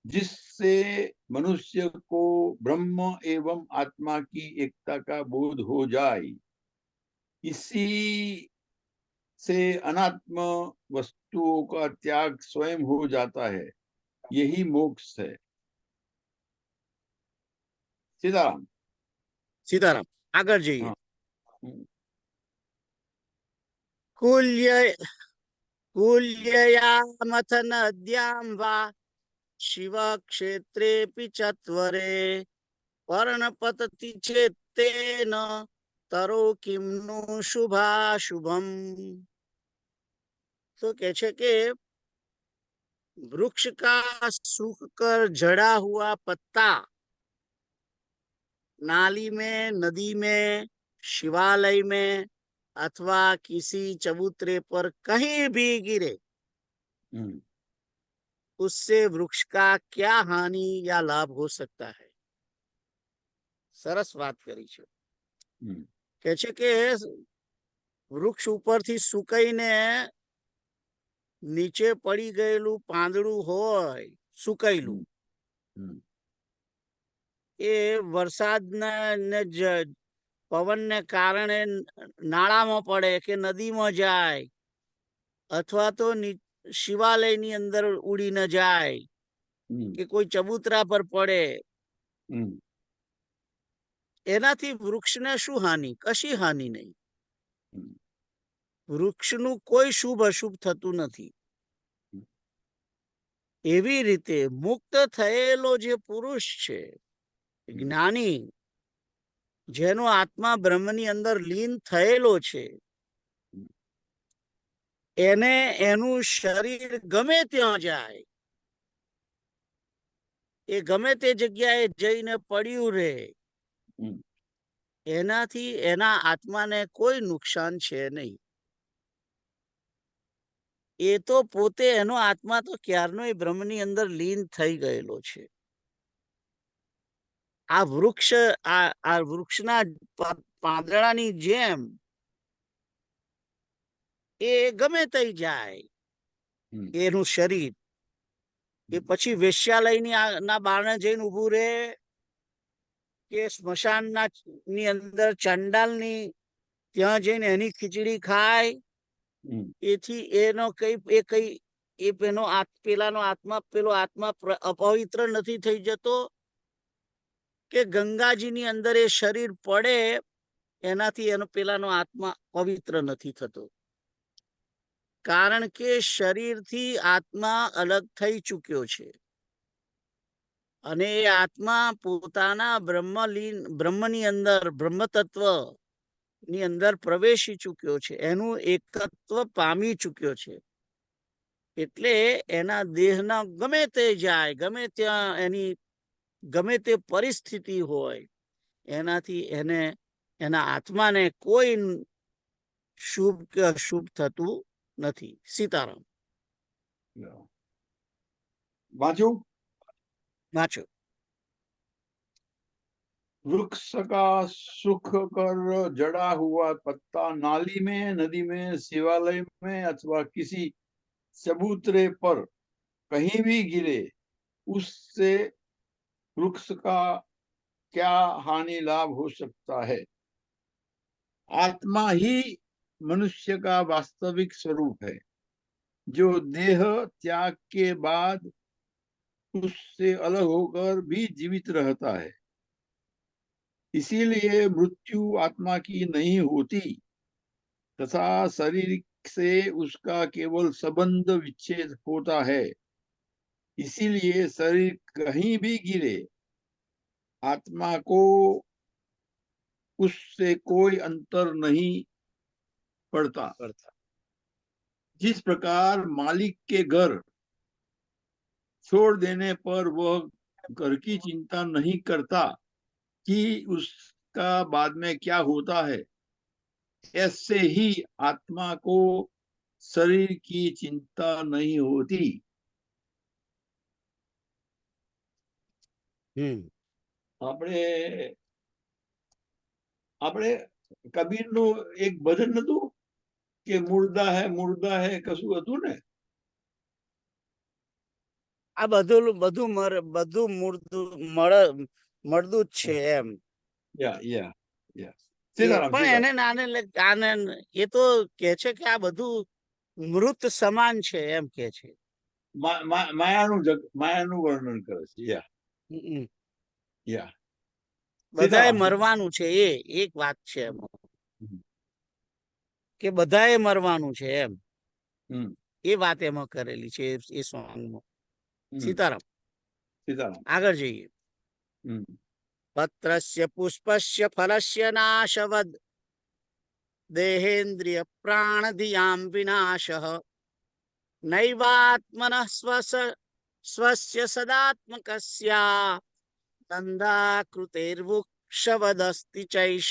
जिससे मनुष्य को ब्रह्म एवं आत्मा की एकता का बोध हो जाए। इसी से अनात्म वस्तुओं का त्याग स्वयं हो जाता है। यही मोक्ष है। सीताराम। सीताराम, આગળ જઈએ। हाँ। कुल्ययामथ नद्यां वा शिव क्षेत्रेऽपि चत्वरे पर्णपतति चेत्तेन तरो किं नु शुभाशुभम। तो कहे छे के वृक्ष का सूख कर झड़ा हुआ पत्ता नाली में, नदी में, शिवालय में अथवा किसी चबूतरे पर कहीं भी गिरे, उससे वृक्ष का क्या हानि या लाभ हो सकता है। सरस बात करी छे। कहे छे के वृक्ष उपरथी सुकाईने नीचे पड़ी गयेलू પાંદડું होय, सुकायेलू, ए वरसादना ने पवन ने कारणे नाळामां पड़े के नदी में जाए अथवा तो शिवालय नी अंदर उड़ी न जाए कि कोई चबूतरा पर पड़े, एनाथी वृक्षने शुं हानि? कशी हानि नहीं। वृक्षनु कोई शुभ अशुभ थतुं नथी। एवी रीते मुक्त थयेलो जे पुरुष छे, ज्ञानी, जेनो आत्मा ब्रह्मनी अंदर लीन थयेलो छे, एने एनु शरीर गमे त्यां जाय, ए गमे ते जग्याए जईने पड्યું रहे, एनाथी एना आत्माने कोई नुकसान छे नहीं। ए तो पोते एनो आत्मा तो क्यारनोय ब्रह्मनी अंदर लीन थई गयेलो छे। आ वृक्षना પાંદડાની જેમ એ ગમે તઈ જાય એનું શરીર, એ પછી વેશ્યાલયની ના બારણે જઈને ઊભું રહે કે સ્મશાનના ની અંદર ચંડાલની ત્યાં જઈને એની ખીચડી ખાય, એથી એનો પેલાનો આત્મા, પેલો આત્મા અપવિત્ર નથી થઈ જતો કે ગંગાજીની અંદર એ શરીર પડે એનાથી એનો પેલાનો આત્મા પવિત્ર નથી થતો, કારણ કે શરીરથી આત્મા અલગ થઈ ચૂક્યો છે અને એ આત્મા પોતાના બ્રહ્મની અંદર, બ્રહ્મ તત્વ ની અંદર પ્રવેશી ચૂક્યો છે, એનું એકત્વ પામી ચૂક્યો છે। એટલે એના દેહના ગમે તે જાય, ગમે ત્યાં એની ગમે તે પરિસ્થિતિ હોય, એનાથી એને એના આત્માને કોઈ શુભ કે અશુભ થતું નથી। सीताराम। वाचो। वाचो। वृक्ष का सुख कर जड़ा हुआ पत्ता नाली में, नदी में, शिवालय में अथवा किसी चबूतरे पर कहीं भी गिरे, उससे वृक्ष का क्या हानि लाभ हो सकता है। आत्मा ही मनुष्य का वास्तविक स्वरूप है, जो देह त्याग के बाद उससे अलग होकर भी जीवित रहता है। इसीलिए मृत्यु आत्मा की नहीं होती तथा शरीर से उसका केवल संबंध विच्छेद होता है। इसीलिए शरीर कहीं भी गिरे, आत्मा को उससे कोई अंतर नहीं पड़ता। जिस प्रकार मालिक के घर छोड़ देने पर वह घर की चिंता नहीं करता कि उसका बाद में क्या होता है, ऐसे ही आत्मा को शरीर की चिंता नहीं होती। આપણે આપણે કબીરનું એક ભજન નતું કે મુર્દા હે કશું હતું ને? આ બધું બધું મળદું જ છે એમ. યા યા યા પણ એને આને એ તો કે છે કે આ બધું મૃત સમાન છે એમ કે છે. માયાનું વર્ણન કરે છે. યા યા બધાએ મરવાનું છે, એ એક વાત છે એમાં કે બધાએ મરવાનું છે એમ, એ વાત એમાં કરેલી છે એ સોંગમાં. સીતારામ. આગળ જઈએ. પત્રસ્ય પુષ્પસ્ય ફલસ્ય નાશવદ દેહેન્દ્રિય પ્રાણધિયામ વિનાશઃ નૈવાત્મનઃ સ્વસ્ય સદાત્મકસ્યા गंधाकृतेर्वृक्षवदस्ति चैष।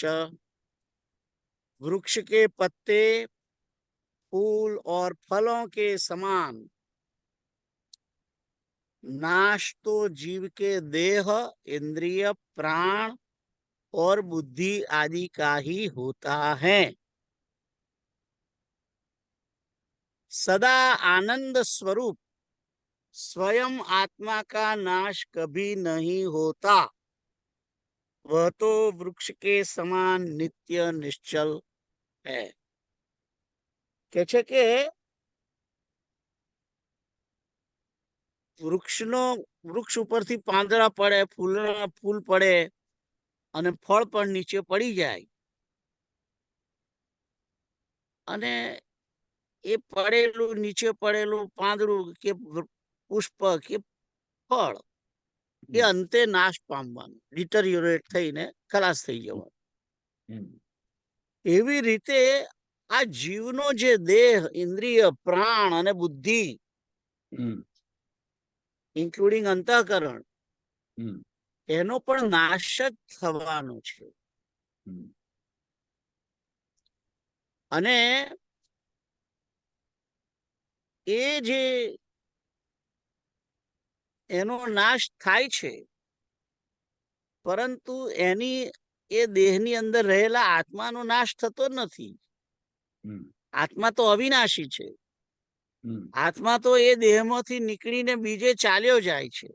वृक्ष के पत्ते फूल और फलों के समान नाश तो जीव के देह, इंद्रिय, प्राण और बुद्धि आदि का ही होता है। सदा आनंद स्वरूप स्वयं आत्मा का नाश कभी नहीं होता। वह तो वृक्ष के समान नित्य निश्चल है। કે છે કે વૃક્ષ ઉપરથી પાંદડા પડે, ફૂલ પડે અને ફળ પણ નીચે પડી જાય, અને એ પડેલું નીચે પડેલું પાંદડું કે પુષ્પ કે ફળ એ અંતે નાશ પામવાનું, ડિટરિયોરેટ થઈને ખલાસ થઈ જવાનું. એવી રીતે આ જીવનો જે દેહ, ઇન્દ્રિય, પ્રાણ અને બુદ્ધિ, ઇન્ક્લુડિંગ અંતઃકરણ, એનો પણ નાશ જ થવાનો છે. અને એ જે એનો નાશ થાય છે, પરંતુ એની એ દેહની અંદર રહેલા આત્માનો નાશ થતો નથી. આત્મા તો અવિનાશી છે. આત્મા તો એ દેહમાંથી નીકળીને બીજે ચાલ્યો જાય છે.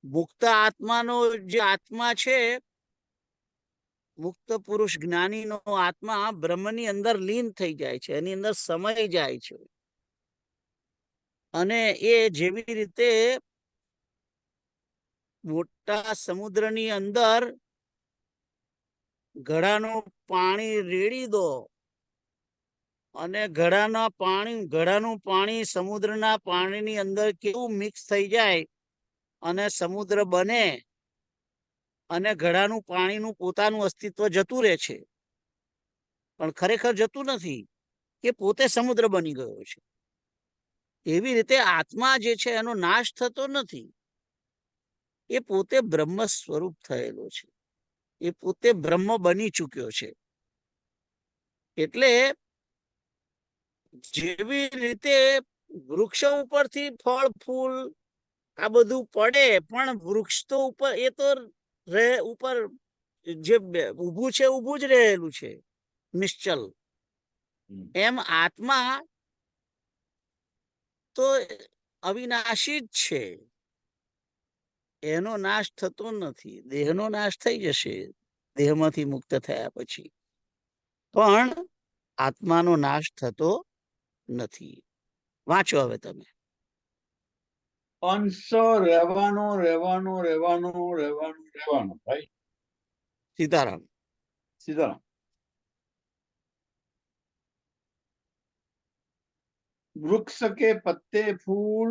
મુક્ત આત્માનો જે આત્મા છે, મુક્ત પુરુષ જ્ઞાનીનો આત્મા બ્રહ્મની અંદર લીન થઈ જાય છે, એની અંદર સમય જાય છે. અને એ જેવી રીતે મોટા સમુદ્રની અંદર ઘડાનું પાણી રેડી દો અને ઘડાનું પાણી સમુદ્રના પાણીની અંદર કેવું મિક્સ થઈ જાય અને સમુદ્ર બને, અને ઘડાનું પાણીનું પોતાનું અસ્તિત્વ જતું રહે છે, પણ ખરેખર જતું નથી, કે પોતે સમુદ્ર બની ગયો છે. એવી રીતે આત્મા જે છે એનો નાશ થતો નથી. એ પોતે બ્રહ્મ સ્વરૂપ થયેલો છે, એ પોતે બ્રહ્મ બની ચૂક્યો છે. એટલે જેવી રીતે વૃક્ષો ઉપરથી ફળ ફૂલ આ બધું પડે, પણ વૃક્ષ તો ઉપર એ તો ઉપર જે ઊભું છે ઊભું જ રહેલું છે, નિશ્ચલ. એમ આત્મા તો અવિનાશી જ છે, એનો નાશ થતો નથી. દેહનો નાશ થઈ જશે દેહમાંથી મુક્ત થયા પછી, પણ આત્માનો નાશ થતો નથી. વાંચો હવે તમે. અંશ રહેવાનો રહેવાનો રહેવાનો રહેવાનો રહેવાનો ભાઈ. सीताराम। सीताराम। वृक्ष के पत्ते, फूल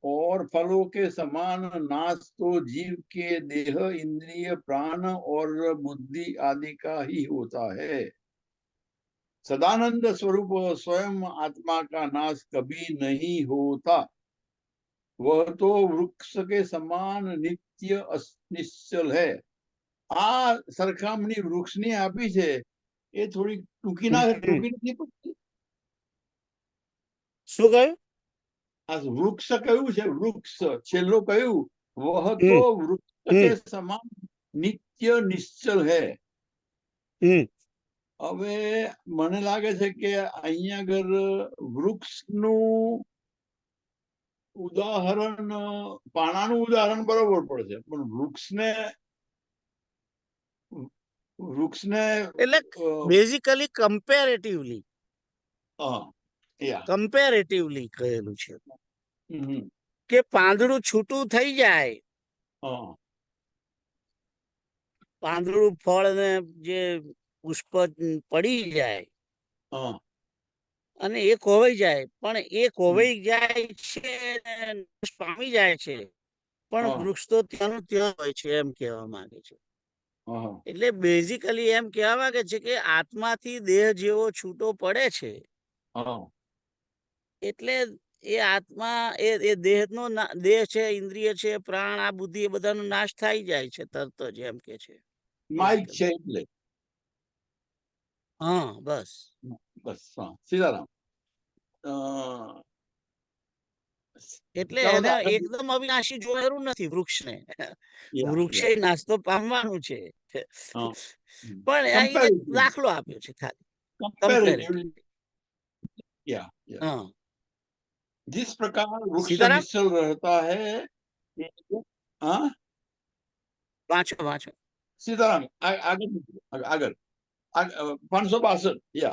और फलों के समान नाश तो जीव के देह, इंद्रिय, प्राण और बुद्धि आदि का ही होता है। सदानंद स्वरूप स्वयं आत्मा का नाश कभी नहीं होता। वह तो वृक्ष के समान नित्य निश्चल है। आ सरखामणी वृक्षની આપી છે એ થોડી ટૂંકી નથી પડતી? શું કહ્યું? આ વૃક્ષ કયું છે? વૃક્ષ છેલ્લો કયું? વહ તો વૃક્ષ કે સમાન નિત્ય નિશ્ચલ હે. હવે મને લાગે છે કે અહીંયા આગળ વૃક્ષનું ઉદાહરણ, પાણાનું ઉદાહરણ બરોબર પડશે, પણ વૃક્ષને એટલે બેઝિકલી કમ્પેરેટિવલી કહેલું છે કે પાંદડું છૂટું થઈ જાય, પાંદડું ફળ ને જે પુષ્પ પડી જાય અને એ કોવાઈ જાય, પણ એ કોવાઈ જાય છે, પામી જાય છે, પણ વૃક્ષ તો ત્યાંનું ત્યાં હોય છે, એમ કહેવા માંગે છે. એટલે બેઝિકલી એમ કહેવા માંગે છે કે આત્માથી દેહ જેવો છૂટો પડે છે, એટલે એ આત્મા એ દેહનો દેહ છે, ઇન્દ્રિય છે, પ્રાણ, આ બુદ્ધિ, એ બધાનો નાશ થઈ જાય છે તરત જ, એમ કે છે. હા, બસ બસ. સીતારામ. એટલે એને એકદમ અવિનાશી જોવાનું નથી વૃક્ષને. વૃક્ષે નાસ્તો પામવાનું છે, પણ એક દાખલો આપ્યો છે ખાલી. हाँ, जिस प्रकार वृक्ष सीताराम निश्चल रहता है, हाँ वाचो वाचो सीताराम आगे आगे 562 या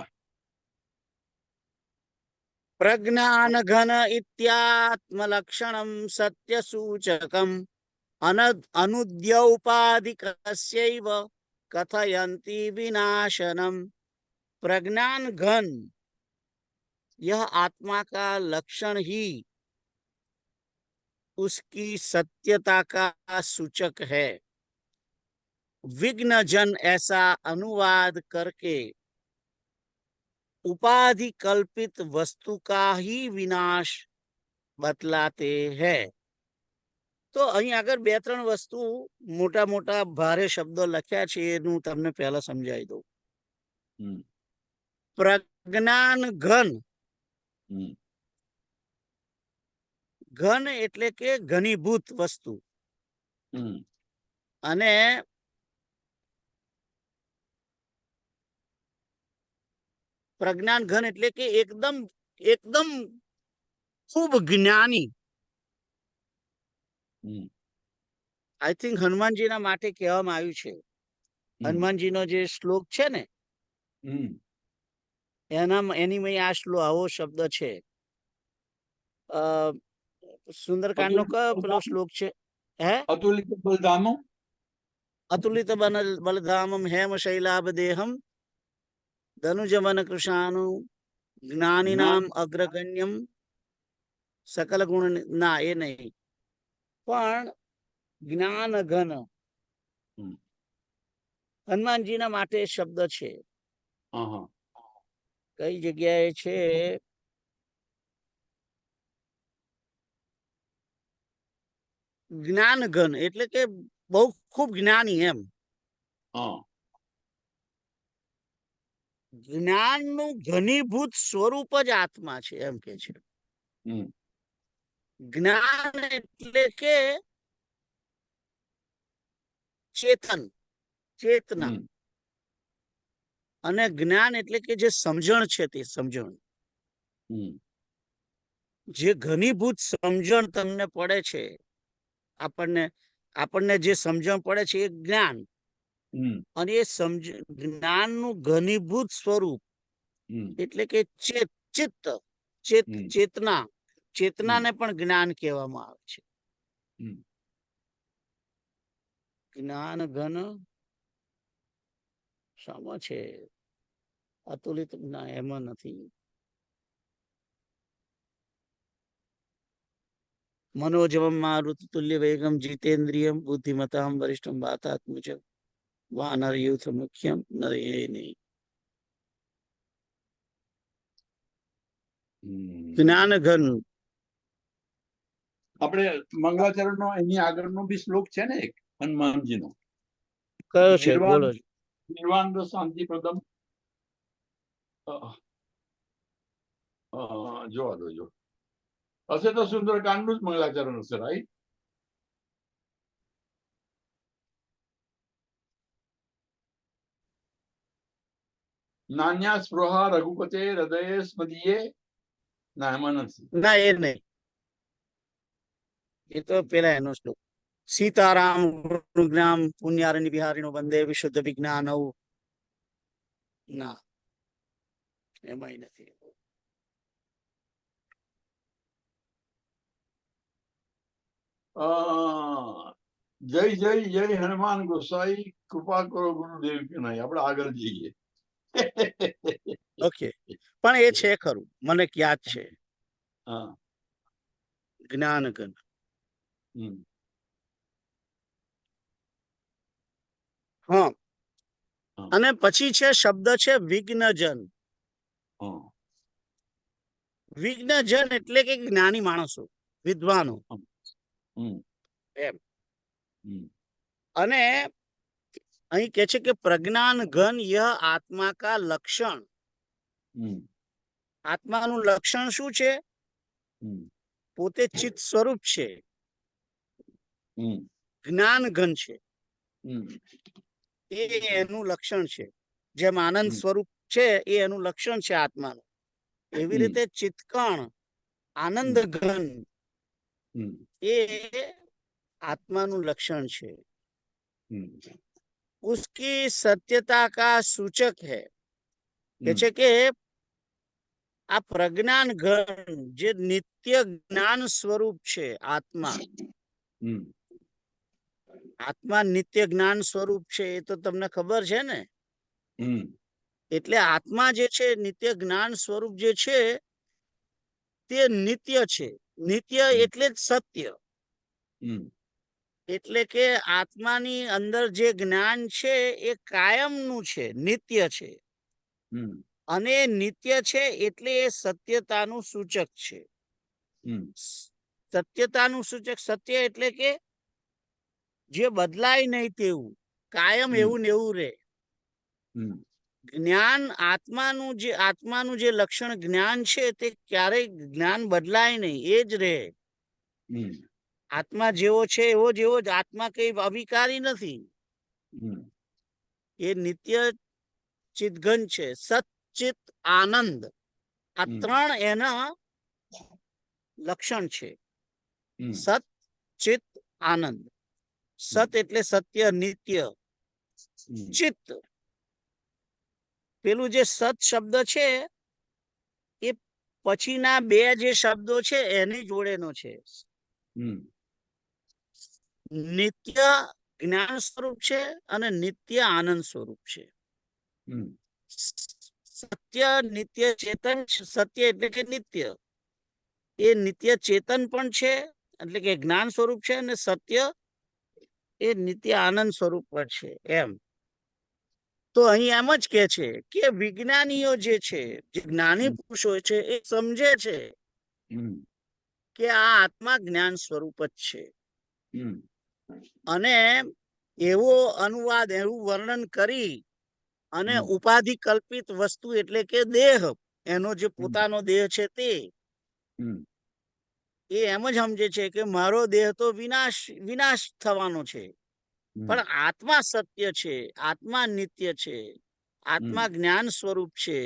प्रज्ञान घन इत्यात्म लक्षणम सत्य सूचकम अनुद्यौपाधिकस्यैव कथयन्ति विनाशनम। प्रज्ञान घन, यह आत्मा का लक्षण ही उसकी सत्यता का सूचक है। विघ्न जन ऐसा अनुवाद करके उपाधि कल्पित वस्तु का ही विनाश बतलाते हैं। तो અહીં આગળ બે ત્રણ વસ્તુ મોટા મોટા ભારે શબ્દો લખ્યા છે, એનું તમને પહેલા સમજાવી દઉં. પ્રજ્ઞાન ઘન, ઘન એટલે કે ઘનીભૂત વસ્તુ, અને પ્રજ્ઞાન ઘન એટલે કે એકદમ એકદમ ખૂબ જ્ઞાની. આઈ થિંક હનુમાનજીના માટે કહેવામાં આવ્યું છે. હનુમાનજીનો જે શ્લોક છે ને, એની મેં આ શ્લોક, આવો શબ્દ છે. સુંદરકાંડ નો કયો પેલો શ્લોક છે? હે, અતુલિત બલધામમ, અતુલિત બલધામમ હેમ શૈલાભ દેહમ ધનુજવન કૃષાણુ જ્ઞાનીનામ અગ્રગણ્યમ સકલ ગુણ. ના, એ નહીં, પણ જ્ઞાન ઘન હનુમાનજીના માટે શબ્દ છે. કઈ જગ્યાએ છે? જ્ઞાન ઘન એટલે કે બહુ ખૂબ જ્ઞાની, એમ. જ્ઞાનનું ઘનીભૂત સ્વરૂપ જ આત્મા છે, એમ કે છે. જ્ઞાન એટલે કે ચેતન, ચેતના, અને જ્ઞાન એટલે કે જે સમજણ છે, તે સમજણ. જે ઘનીભૂત સમજણ તમને પડે છે, આપણને જે સમજણ પડે છે, એ જ્ઞાન. અને એ જ્ઞાનનું ઘનીભૂત સ્વરૂપ એટલે કે ચિત્ત, ચેતના, ચેતનાને પણ જ્ઞાન કહેવામાં આવે છે. જ્ઞાન ઘન શામાં છે અતુલિત? ના, એમાં નથી. મનોજવમ મારુતિ તુલ્ય વેગમ જીતેન્દ્રિયમ બુદ્ધિમતામ વરિષ્ઠમ વાતાત્મજમ વાનર યુથ મુખ્યમ નરે નહીં. જ્ઞાન ઘન. આપણે મંગળાચરણ નો એની આગળનો બી શ્લોક છે ને એક હનુમાનજીનો. કયો છે? બોલો. નિર્વાણ શાંતિ પ્રદમ. જોવા દો જો હશે તો સુંદરકાંડ નું જ મંગળાચરણ હશે, રાઈટ? નાન્યા સ્પૃહા રઘુપતે હૃદય સ્મદીએ. ના, એમાં નથી. ના, એ નહીં. એ તો પેલા એનો શ્લોક. સીતારામ ગુરુગ્રામ પુણ્યારણ્ય બિહારીનો વંદે વિશુદ્ધ વિજ્ઞાન. ના, એમાં નથી. જય જય જય હનુમાન ગોસાઈ, કૃપા કરો ગુરુદેવ કે નહીં. આપણે આગળ જઈએ. ઓકે, પણ એ છે ખરું, મને યાદ છે. જ્ઞાન ઘન. હા, અને પછી છે શબ્દ છે વિઘ્નજન. વિઘ્નજન એટલે કે જ્ઞાની માણસો, વિદ્વાનો એમ. અને અહીં કે છે કે પ્રજ્ઞાન ઘન યહ આત્મા કા લક્ષણ. આત્માનું લક્ષણ શું છે? પોતે ચિત્ત સ્વરૂપ છે, જ્ઞાન ઘન છે, એ એનું લક્ષણ છે. જેમ આનંદ સ્વરૂપ છે એ એનું લક્ષણ છે આત્માનું, એવી રીતે ચિત્કણ આનંદ ઘન એ આત્માનું લક્ષણ છે. उसकी सत्यता का सूचक है. કે છે કે આ પ્રજ્ઞાન ઘન જે નિત્ય જ્ઞાન સ્વરૂપ છે આત્મા, આત્મા નિત્ય જ્ઞાન સ્વરૂપ છે એ તો તમને ખબર છે ને. એટલે આત્મા જે છે નિત્ય જ્ઞાન સ્વરૂપ જે છે તે નિત્ય છે. નિત્ય એટલે જ સત્ય. એટલે કે આત્માની અંદર જે જ્ઞાન છે એ કાયમનું છે, નિત્ય છે. અને નિત્ય છે એટલે એ સત્યતાનું સૂચક છે. સત્યતાનું સૂચક, સત્ય એટલે કે જે બદલાય નહીં તેવું, કાયમ એવું ને એવું રહે. જ્ઞાન આત્માનું જે લક્ષણ જ્ઞાન છે તે ક્યારેય જ્ઞાન બદલાય નહીં, એ જ રહે. આત્મા જેવો છે એવો જેવો જ. આત્મા કઈ અવિકારી નથી, એ નિત્ય ચિતઘન છે. સત ચિત આનંદ, આ ત્રણ એના લક્ષણ છે. સત ચિત આનંદ. સત એટલે સત્ય, નિત્ય. ચિત્ત, પેલું જે સત શબ્દ છે એ પછીના બે જે શબ્દો છે એની જોડેનો છે. નિત્ય જ્ઞાન સ્વરૂપ છે અને નિત્ય આનંદ સ્વરૂપ છે. સત્ય નિત્ય ચેતન. સત્ય એટલે કે નિત્ય, એ નિત્ય ચેતન પણ છે એટલે કે જ્ઞાન સ્વરૂપ છે, અને સત્ય એ નિત્ય આનંદ સ્વરૂપ પણ છે એમ. તો અહીં એમ જ કે છે કે વિજ્ઞાનીઓ જે છે, જે જ્ઞાની પુરુષો છે, એ સમજે છે કે આ આત્મા જ્ઞાન સ્વરૂપ જ છે. અને એવો અનુવાદ, એવું વર્ણન કરી અને ઉપાધિ કલ્પિત વસ્તુ એટલે કે દેહ, એનો જે પોતાનો દેહ છે તે એ એમ જ સમજે છે કે મારો દેહ તો વિનાશ થવાનો છે, પણ આત્મા સત્ય છે, આત્મા નિત્ય છે, આત્મા જ્ઞાન સ્વરૂપ છે,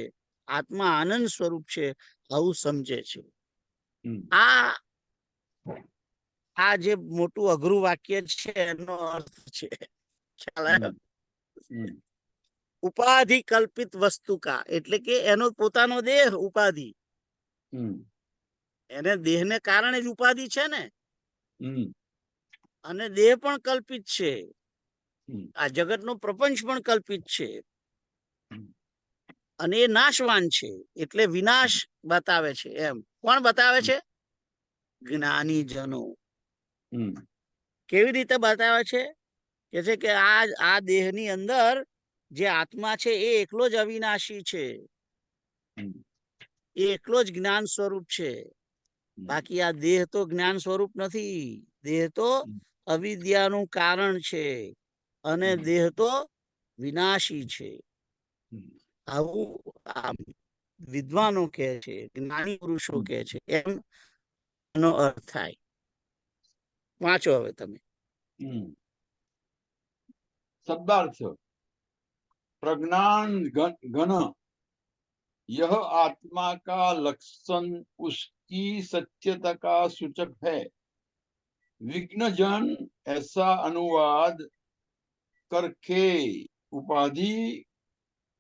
આત્મા આનંદ સ્વરૂપ છે, આવું સમજે છે. આ જે મોટું અઘરું વાક્ય છે એનો અર્થ છે. ખ્યાલ આવ્યો? ઉપાધિ કલ્પિત વસ્તુ કા એટલે કે એનો પોતાનો દેહ ઉપાધિ, એને દેહને કારણે જ ઉપાધિ છે ને. અને દેહ પણ કલ્પિત છે, આ જગતનો પ્રપંચ પણ કલ્પિત છે. અને એ નાશવાન છે, એટલે વિનાશ બતાવે છે. એમ કોણ બતાવે છે? જ્ઞાનીજનો. કેવી રીતે બતાવે છે? કે છે કે આ દેહની અંદર જે આત્મા છે એ એકલો જ અવિનાશી છે, એ એકલો જ જ્ઞાન સ્વરૂપ છે. બાકી આ દેહ તો જ્ઞાન સ્વરૂપ નથી. દેહ તો અવિદ્યાનું કારણ છે, અને દેહ તો વિનાશી છે. આવું આ વિદ્વાનો કહે છે, જ્ઞાની પુરુષો કહે છે. એમ એનો અર્થ થાય. વાંચો હવે તમે. शब्दार्थ प्रज्ञान घन यह आत्मा का लक्षण उसकी सत्यता का सूचक है। विघ्नजन ऐसा अनुवाद करके उपाधि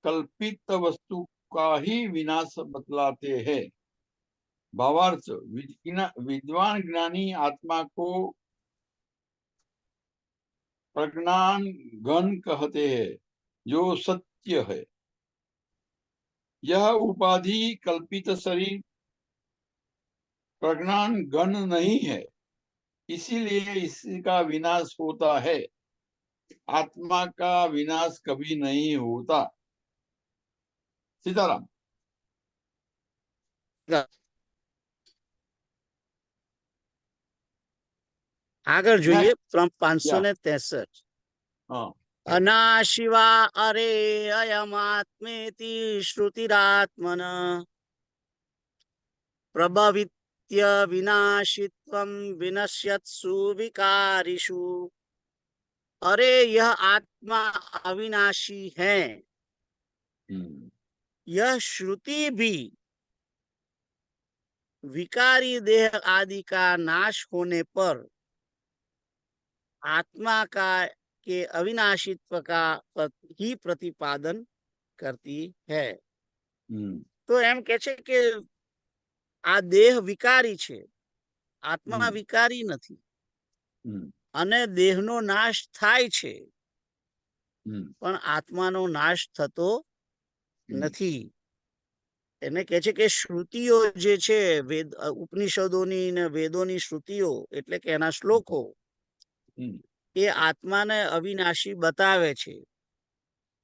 कल्पित वस्तु का ही विनाश बतलाते हैं। भावार्थ विद्वान ज्ञानी आत्मा को प्रज्ञान घन कहते हैं, जो सत्य है। यह उपाधि कल्पित शरीर प्रज्ञान घन नहीं है, इसीलिए इसका विनाश होता है। आत्मा का विनाश कभी नहीं होता। सीताराम। આગળ જોઈએ 563. અનાશિવા અરે અયમાત્મેતિ શ્રુતિરાત્મન પ્રભવિત્ય વિનાશિત્વમ વિનશ્યત્સુ વિકારીષુ. अरे यह आत्मा अविनाशी है, यह श्रुति भी विकारी देह आदि का नाश होने पर आत्मा का के अविनाशित्व का ही प्रतिपादन करती है. તો એમ કે છે કે આ દેહ વિકારી છે, આત્મા વિકારી નથી. અને દેહનો નાશ થાય છે, પણ આત્માનો નાશ થતો નથી. એને કહે છે કે શ્રુતિઓ જે છે, વેદ ઉપનિષદોની ને વેદોની શ્રુતિઓ એટલે કે એના શ્લોકો એ આત્માને અવિનાશી બતાવે છે,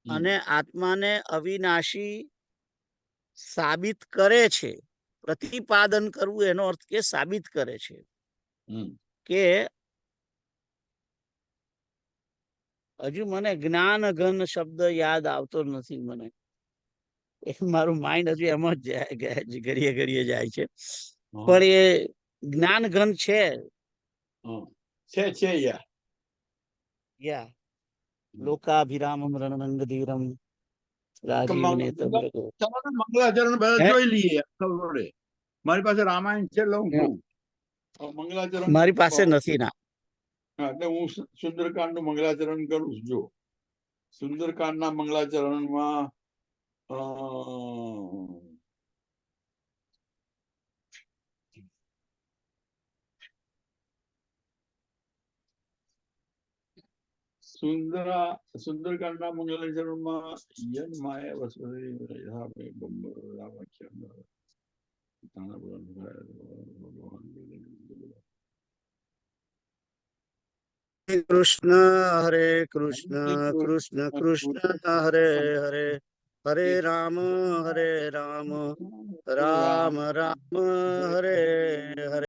અને આત્માને અવિનાશી સાબિત કરે છે. પ્રતિપાદન કરવું એનો અર્થ કે સાબિત કરે છે. કે હજુ મને જ્ઞાન ઘન શબ્દ યાદ આવતો નથી. મને મારું માઇન્ડ હજુ એમ જ ઘડીએ ઘડીએ જાય છે. પણ એ જ્ઞાન ઘન છે. યા લોકાભિરામમ રણરંગધીરમ મંગલાચરણ બધા જોઈ લઈએ. મારી પાસે રામાયણ છે, મંગલાચરણ મારી પાસે નથી ના. એટલે હું સુંદરકાંડ નું મંગલાચરણ કરું છું. જો સુંદરકાંડ ના મંગલાચરણમાં સુંદરકાંડ ના મંગલાચરણમાં યન માયા કૃષ્ણ હરે કૃષ્ણ કૃષ્ણ કૃષ્ણ હરે હરે, હરે રામ રામ રામ રામ હરે